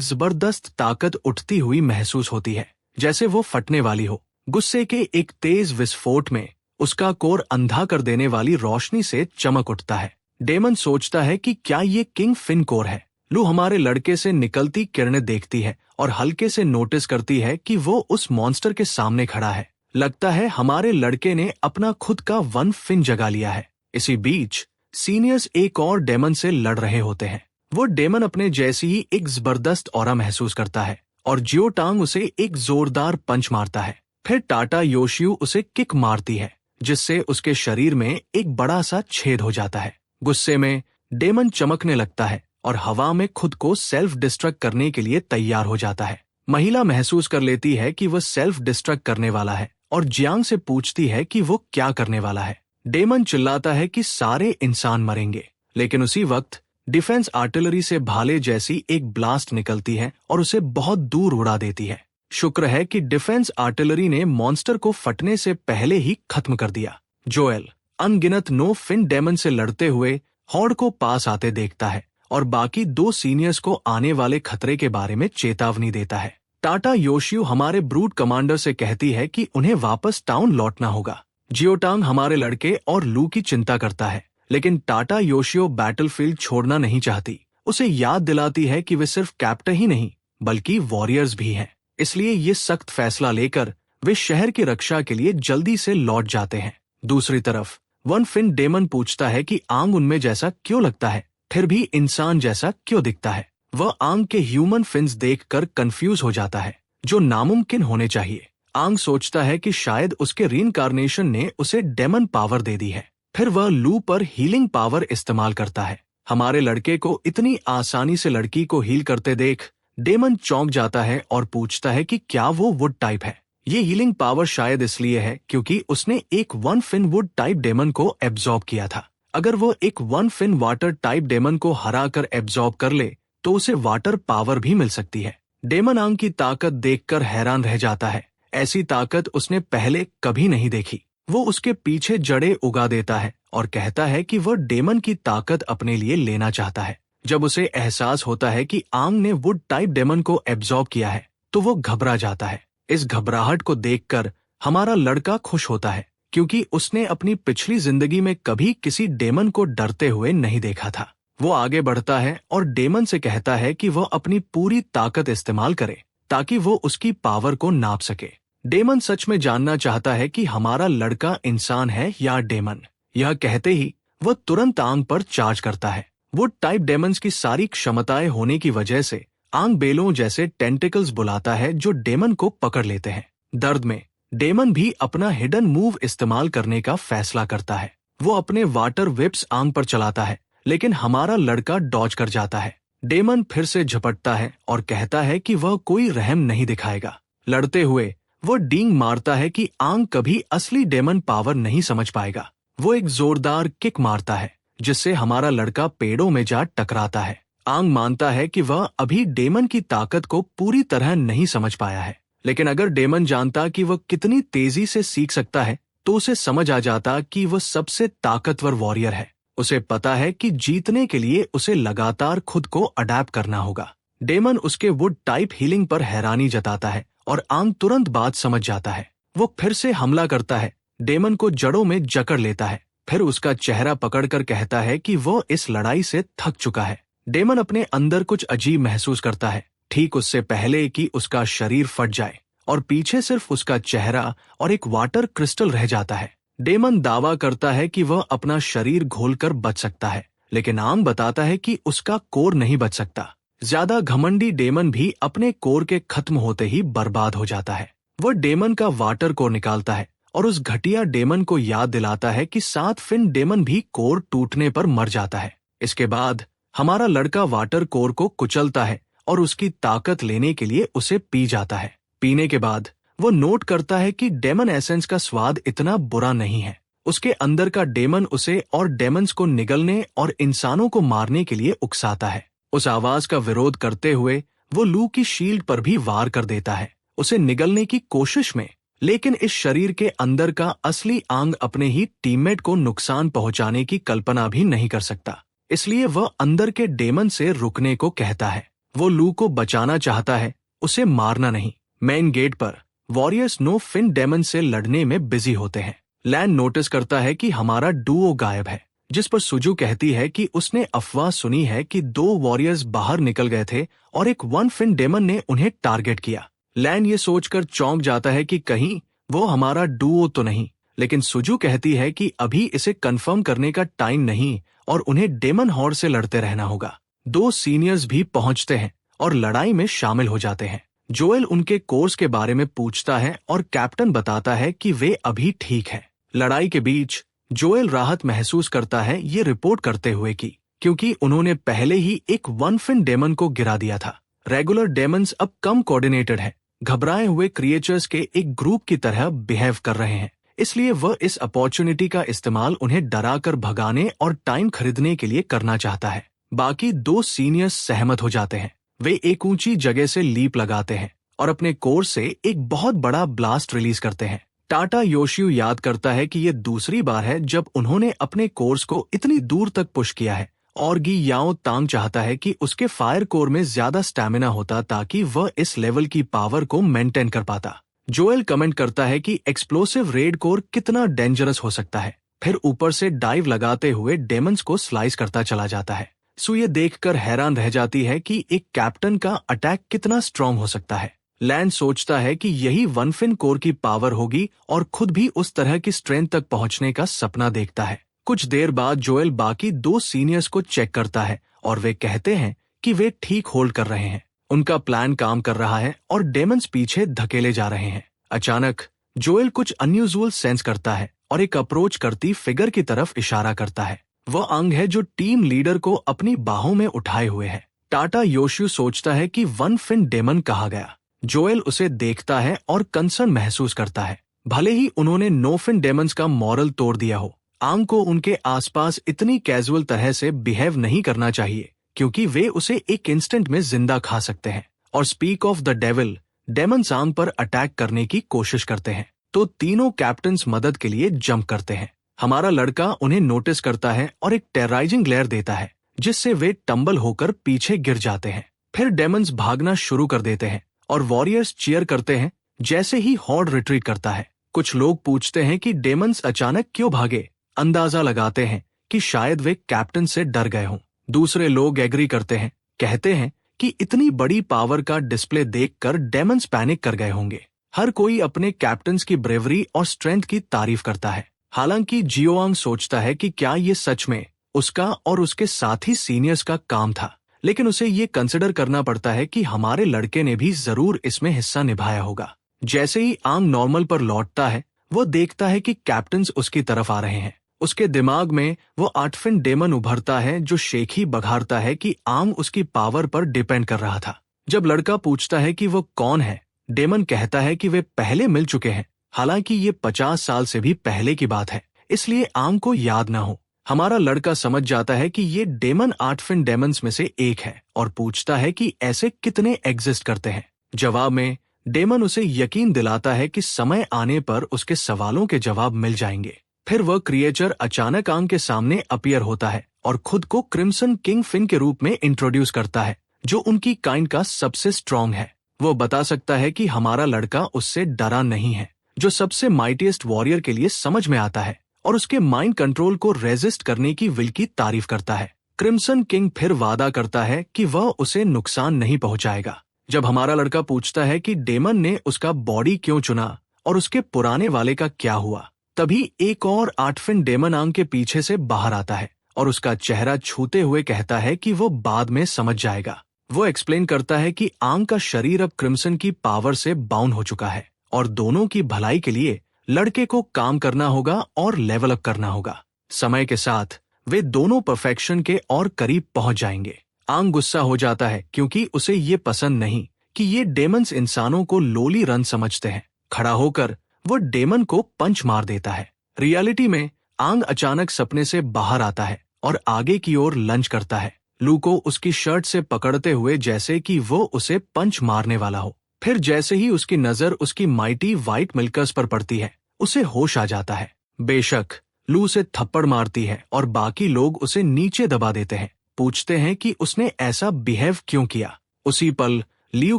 जबरदस्त ताकत उठती हुई महसूस होती है, जैसे वो फटने वाली हो। गुस्से के एक तेज विस्फोट में उसका कोर अंधा कर देने वाली रोशनी से चमक उठता है। डेमन सोचता है कि क्या ये किंग फिन कोर है। लू हमारे लड़के से निकलती किरणें देखती है और हल्के से नोटिस करती है कि वो उस मॉन्स्टर के सामने खड़ा है। लगता है हमारे लड़के ने अपना खुद का वन फिन जगा लिया है। इसी बीच सीनियर्स एक और डेमन से लड़ रहे होते हैं। वो डेमन अपने जैसी ही एक जबरदस्त ऑरा महसूस करता है और जियो टांग उसे एक जोरदार पंच मारता है। फिर टाटा योशियू उसे किक मारती है, जिससे उसके शरीर में एक बड़ा सा छेद हो जाता है। गुस्से में डेमन चमकने लगता है और हवा में खुद को सेल्फ डिस्ट्रक्ट करने के लिए तैयार हो जाता है। महिला महसूस कर लेती है कि वह सेल्फ डिस्ट्रक्ट करने वाला है और जियांग से पूछती है कि वो क्या करने वाला है। डेमन चिल्लाता है कि सारे इंसान मरेंगे, लेकिन उसी वक्त डिफेंस आर्टिलरी से भाले जैसी एक ब्लास्ट निकलती है और उसे बहुत दूर उड़ा देती है। शुक्र है कि डिफेंस आर्टिलरी ने मॉन्स्टर को फटने से पहले ही खत्म कर दिया। जोएल अनगिनत नो फिन डेमन से लड़ते हुए हॉर्ड को पास आते देखता है और बाकी दो सीनियर्स को आने वाले खतरे के बारे में चेतावनी देता है। टाटा योशियू हमारे ब्रूट कमांडर से कहती है कि उन्हें वापस टाउन लौटना होगा। जियोटांग हमारे लड़के और लू की चिंता करता है, लेकिन टाटा योशियो बैटलफील्ड छोड़ना नहीं चाहती। उसे याद दिलाती है कि वे सिर्फ कैप्टन ही नहीं बल्कि वॉरियर्स भी हैं। इसलिए ये सख्त फैसला लेकर वे शहर की रक्षा के लिए जल्दी से लौट जाते हैं। दूसरी तरफ वन फिन डेमन पूछता है कि आंग उनमें जैसा क्यों लगता है, फिर भी इंसान जैसा क्यों दिखता है। वह आंग के ह्यूमन फिन्स देखकर कंफ्यूज हो जाता है, जो नामुमकिन होने चाहिए। आंग सोचता है कि शायद उसके रीइंकार्नेशन ने उसे डेमन पावर दे दी है। फिर वह लू पर हीलिंग पावर इस्तेमाल करता है। हमारे लड़के को इतनी आसानी से लड़की को हील करते देख डेमन चौंक जाता है और पूछता है कि क्या वो वुड टाइप है। ये हीलिंग पावर शायद इसलिए है क्योंकि उसने एक one fin wood type demon को एब्जॉर्ब किया था। अगर वो एक one fin water type demon को हरा कर एब्जॉर्ब कर ले तो उसे वाटर पावर भी मिल सकती है। डेमन आंग की ताकत देखकर हैरान रह जाता है। ऐसी ताकत उसने पहले कभी नहीं देखी। वो उसके पीछे जड़ें उगा देता है और कहता है कि वह डेमन की ताकत अपने लिए लेना चाहता है। जब उसे एहसास होता है कि आंग ने वुड टाइप डेमन को एब्जॉर्ब किया है तो वो घबरा जाता है। इस घबराहट को देखकर हमारा लड़का खुश होता है, क्योंकि उसने अपनी पिछली जिंदगी में कभी किसी डेमन को डरते हुए नहीं देखा था। वो आगे बढ़ता है और डेमन से कहता है कि वह अपनी पूरी ताकत इस्तेमाल करे ताकि वो उसकी पावर को नाप सके। डेमन सच में जानना चाहता है कि हमारा लड़का इंसान है या डेमन। यह कहते ही वह तुरंत आंग पर चार्ज करता है। वुड टाइप डेमन्स की सारी क्षमताएं होने की वजह से आंग बेलों जैसे टेंटिकल्स बुलाता है जो डेमन को पकड़ लेते हैं। दर्द में डेमन भी अपना हिडन मूव इस्तेमाल करने का फैसला करता है। वो अपने वाटर विप्स आंग पर चलाता है, लेकिन हमारा लड़का डॉज कर जाता है। डेमन फिर से झपटता है और कहता है कि वह कोई रहम नहीं दिखाएगा। लड़ते हुए वो डींग मारता है कि आंग कभी असली डेमन पावर नहीं समझ पाएगा। वो एक जोरदार किक मारता है जिससे हमारा लड़का पेड़ों में जा टकराता है। आंग मानता है कि वह अभी डेमन की ताकत को पूरी तरह नहीं समझ पाया है, लेकिन अगर डेमन जानता कि वह कितनी तेजी से सीख सकता है तो उसे समझ आ जाता कि वह सबसे ताकतवर वॉरियर है। उसे पता है कि जीतने के लिए उसे लगातार खुद को अडैप्ट करना होगा। डेमन उसके वुड टाइप हीलिंग पर हैरानी जताता है और आंग तुरंत बात समझ जाता है। वो फिर से हमला करता है, डेमन को जड़ों में जकड़ लेता है, फिर उसका चेहरा पकड़कर कहता है कि वो इस लड़ाई से थक चुका है। डेमन अपने अंदर कुछ अजीब महसूस करता है, ठीक उससे पहले कि उसका शरीर फट जाए और पीछे सिर्फ उसका चेहरा और एक वाटर क्रिस्टल रह जाता है। डेमन दावा करता है कि वह अपना शरीर घोलकर बच सकता है, लेकिन आंग बताता है कि उसका कोर नहीं बच सकता। ज्यादा घमंडी डेमन भी अपने कोर के खत्म होते ही बर्बाद हो जाता है। वह डेमन का वाटर कोर निकालता है और उस घटिया डेमन को याद दिलाता है कि 7 फिन डेमन भी कोर टूटने पर मर जाता है। इसके बाद हमारा लड़का वाटर कोर को कुचलता है और उसकी ताकत लेने के लिए उसे पी जाता है। पीने के बाद वो नोट करता है कि डेमन एसेंस का स्वाद इतना बुरा नहीं है। उसके अंदर का डेमन उसे और डेमन्स को निगलने और इंसानों को मारने के लिए उकसाता है। उस आवाज का विरोध करते हुए वो लू की शील्ड पर भी वार कर देता है, उसे निगलने की कोशिश में। लेकिन इस शरीर के अंदर का असली आंग अपने ही टीममेट को नुकसान पहुंचाने की कल्पना भी नहीं कर सकता, इसलिए वह अंदर के डेमन से रुकने को कहता है। वो लू को बचाना चाहता है, उसे मारना नहीं। मेन गेट पर वॉरियर्स नो फिन डेमन से लड़ने में बिजी होते हैं। लैन नोटिस करता है कि हमारा डुओ गायब है, जिस पर सुजू कहती है कि उसने अफवाह सुनी है कि 2 वॉरियर्स बाहर निकल गए थे और एक 1 फिन डेमन ने उन्हें टारगेट किया। लैन ये सोचकर चौंक जाता है कि कहीं वो हमारा डुओ तो नहीं, लेकिन सुजू कहती है कि अभी इसे कंफर्म करने का टाइम नहीं और उन्हें डेमन हॉर्ड से लड़ते रहना होगा। 2 सीनियर्स भी पहुंचते हैं और लड़ाई में शामिल हो जाते हैं। जोएल उनके कोर्स के बारे में पूछता है और कैप्टन बताता है कि वे अभी ठीक है। लड़ाई के बीच जोएल राहत महसूस करता है ये रिपोर्ट करते हुए कि क्योंकि उन्होंने पहले ही एक 1 फिन डेमन को गिरा दिया था। रेगुलर डेमन्स अब कम कोऑर्डिनेटेड है, घबराए हुए क्रिएचर्स के एक ग्रुप की तरह बिहेव कर रहे हैं, इसलिए वह इस अपॉर्चुनिटी का इस्तेमाल उन्हें डरा कर भगाने और टाइम खरीदने के लिए करना चाहता है। बाकी 2 सीनियर्स सहमत हो जाते हैं। वे एक ऊंची जगह से लीप लगाते हैं और अपने कोर्स से एक बहुत बड़ा ब्लास्ट रिलीज करते हैं। टाटा योशियू याद करता है कि यह दूसरी बार है जब उन्होंने अपने कोर्स को इतनी दूर तक पुश किया है, और गी याओ तांग चाहता है कि उसके फायर कोर में ज्यादा स्टैमिना होता ताकि वह इस लेवल की पावर को मेंटेन कर पाता। जोएल कमेंट करता है कि एक्सप्लोसिव रेड कोर कितना डेंजरस हो सकता है, फिर ऊपर से डाइव लगाते हुए डेमन्स को स्लाइस करता चला जाता है। सु ये देखकर हैरान रह जाती है कि एक कैप्टन का अटैक कितना स्ट्रॉन्ग हो सकता है। लैन सोचता है कि यही 1 फिन कोर की पावर होगी और खुद भी उस तरह की स्ट्रेंथ तक पहुंचने का सपना देखता है। कुछ देर बाद जोएल बाकी 2 सीनियर्स को चेक करता है और वे कहते हैं कि वे ठीक होल्ड कर रहे हैं, उनका प्लान काम कर रहा है और डेमन्स पीछे धकेले जा रहे हैं। अचानक जोएल कुछ अनयूजुअल सेंस करता है और एक अप्रोच करती फिगर की तरफ इशारा करता है। वह अंग है जो टीम लीडर को अपनी बाहों में उठाए हुए है। टाटा योशियू सोचता है कि 1 फिन डेमन कहा गया। जोएल उसे देखता है और कंसर्न महसूस करता है। भले ही उन्होंने नो फिन डेमन्स का मॉरल तोड़ दिया हो, आंग को उनके आसपास इतनी कैजुअल तरह से बिहेव नहीं करना चाहिए, क्योंकि वे उसे एक इंस्टेंट में जिंदा खा सकते हैं। और speak of the devil, Demons आंग पर अटैक करने की कोशिश करते हैं तो तीनों कैप्टन्स मदद के लिए जंप करते हैं। हमारा लड़का उन्हें नोटिस करता है और एक टेरराइजिंग ग्लेयर देता है, जिससे वे टंबल होकर पीछे गिर जाते हैं। फिर डेमन्स भागना शुरू कर देते हैं और वॉरियर्स चीयर करते हैं जैसे ही हॉर्ड रिट्रीट करता है। कुछ लोग पूछते हैं कि डेमन्स अचानक क्यों भागे, अंदाजा लगाते हैं कि शायद वे कैप्टन से डर गए हों। दूसरे लोग एग्री करते हैं, कहते हैं कि इतनी बड़ी पावर का डिस्प्ले देखकर डेमन्स पैनिक कर गए होंगे। हर कोई अपने कैप्टन्स की ब्रेवरी और स्ट्रेंथ की तारीफ करता है। हालांकि जियोआंग सोचता है कि क्या ये सच में उसका और उसके साथी सीनियर्स का काम था, लेकिन उसे ये कंसिडर करना पड़ता है कि हमारे लड़के ने भी जरूर इसमें हिस्सा निभाया होगा। जैसे ही आंग नॉर्मल पर लौटता है, वो देखता है कि कैप्टन्स उसकी तरफ आ रहे हैं। उसके दिमाग में वो 8 फिन डेमन उभरता है जो शेख ही बघारता है कि आंग उसकी पावर पर डिपेंड कर रहा था। जब लड़का पूछता है कि वो कौन है, डेमन कहता है कि वे पहले मिल चुके हैं। हालांकि ये 50 साल से भी पहले की बात है, इसलिए आंग को याद ना हो। हमारा लड़का समझ जाता है कि ये डेमन 8 फिन डेमन्स में से एक है और पूछता है कि ऐसे कितने एग्जिस्ट करते हैं। जवाब में डेमन उसे यकीन दिलाता है कि समय आने पर उसके सवालों के जवाब मिल जाएंगे। फिर वह क्रिएचर अचानक आंग के सामने अपीयर होता है और खुद को क्रिम्सन किंग फिन के रूप में इंट्रोड्यूस करता है, जो उनकी काइंड का सबसे स्ट्रॉन्ग है। वो बता सकता है कि हमारा लड़का उससे डरा नहीं है, जो सबसे माइटीएस्ट वॉरियर के लिए समझ में आता है, और उसके माइंड कंट्रोल को रेजिस्ट करने की विल की तारीफ करता है। क्रिम्सन किंग फिर वादा करता है कि वह उसे नुकसान नहीं पहुंचाएगा। जब हमारा लड़का पूछता है कि डेमन ने उसका बॉडी क्यों चुना और उसके पुराने वाले का क्या हुआ, तभी एक और 8 फिन डेमन आंग के पीछे से बाहर आता है और उसका चेहरा छूते हुए कहता है कि वो बाद में समझ जाएगा। वो एक्सप्लेन करता है कि आंग का शरीर अब क्रिम्सन की पावर से बाउंड हो चुका है और दोनों की भलाई के लिए लड़के को काम करना होगा और लेवल अप करना होगा। समय के साथ वे दोनों परफेक्शन के और करीब पहुंच जाएंगे। आंग गुस्सा हो जाता है क्योंकि उसे ये पसंद नहीं कि ये डेमन्स इंसानों को लोली रन समझते हैं। खड़ा होकर वो डेमन को पंच मार देता है। रियलिटी में आंग अचानक सपने से बाहर आता है और आगे की ओर लंच करता है, लू को उसकी शर्ट से पकड़ते हुए जैसे कि वो उसे पंच मारने वाला हो। फिर जैसे ही उसकी नजर उसकी माइटी व्हाइट मिल्कर्स पर पड़ती है, उसे होश आ जाता है। बेशक लू उसे थप्पड़ मारती है और बाकी लोग उसे नीचे दबा देते हैं, पूछते हैं कि उसने ऐसा बिहेव क्यों किया। उसी पल लियू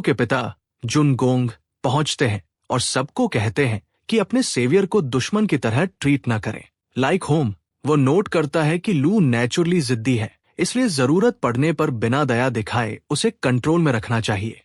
के पिता जुन गोंग पहुंचते हैं और सबको कहते हैं कि अपने सेवियर को दुश्मन की तरह ट्रीट ना करें। लाइक होम, वो नोट करता है कि लू नेचुरली जिद्दी है, इसलिए जरूरत पड़ने पर बिना दया दिखाए उसे कंट्रोल में रखना चाहिए।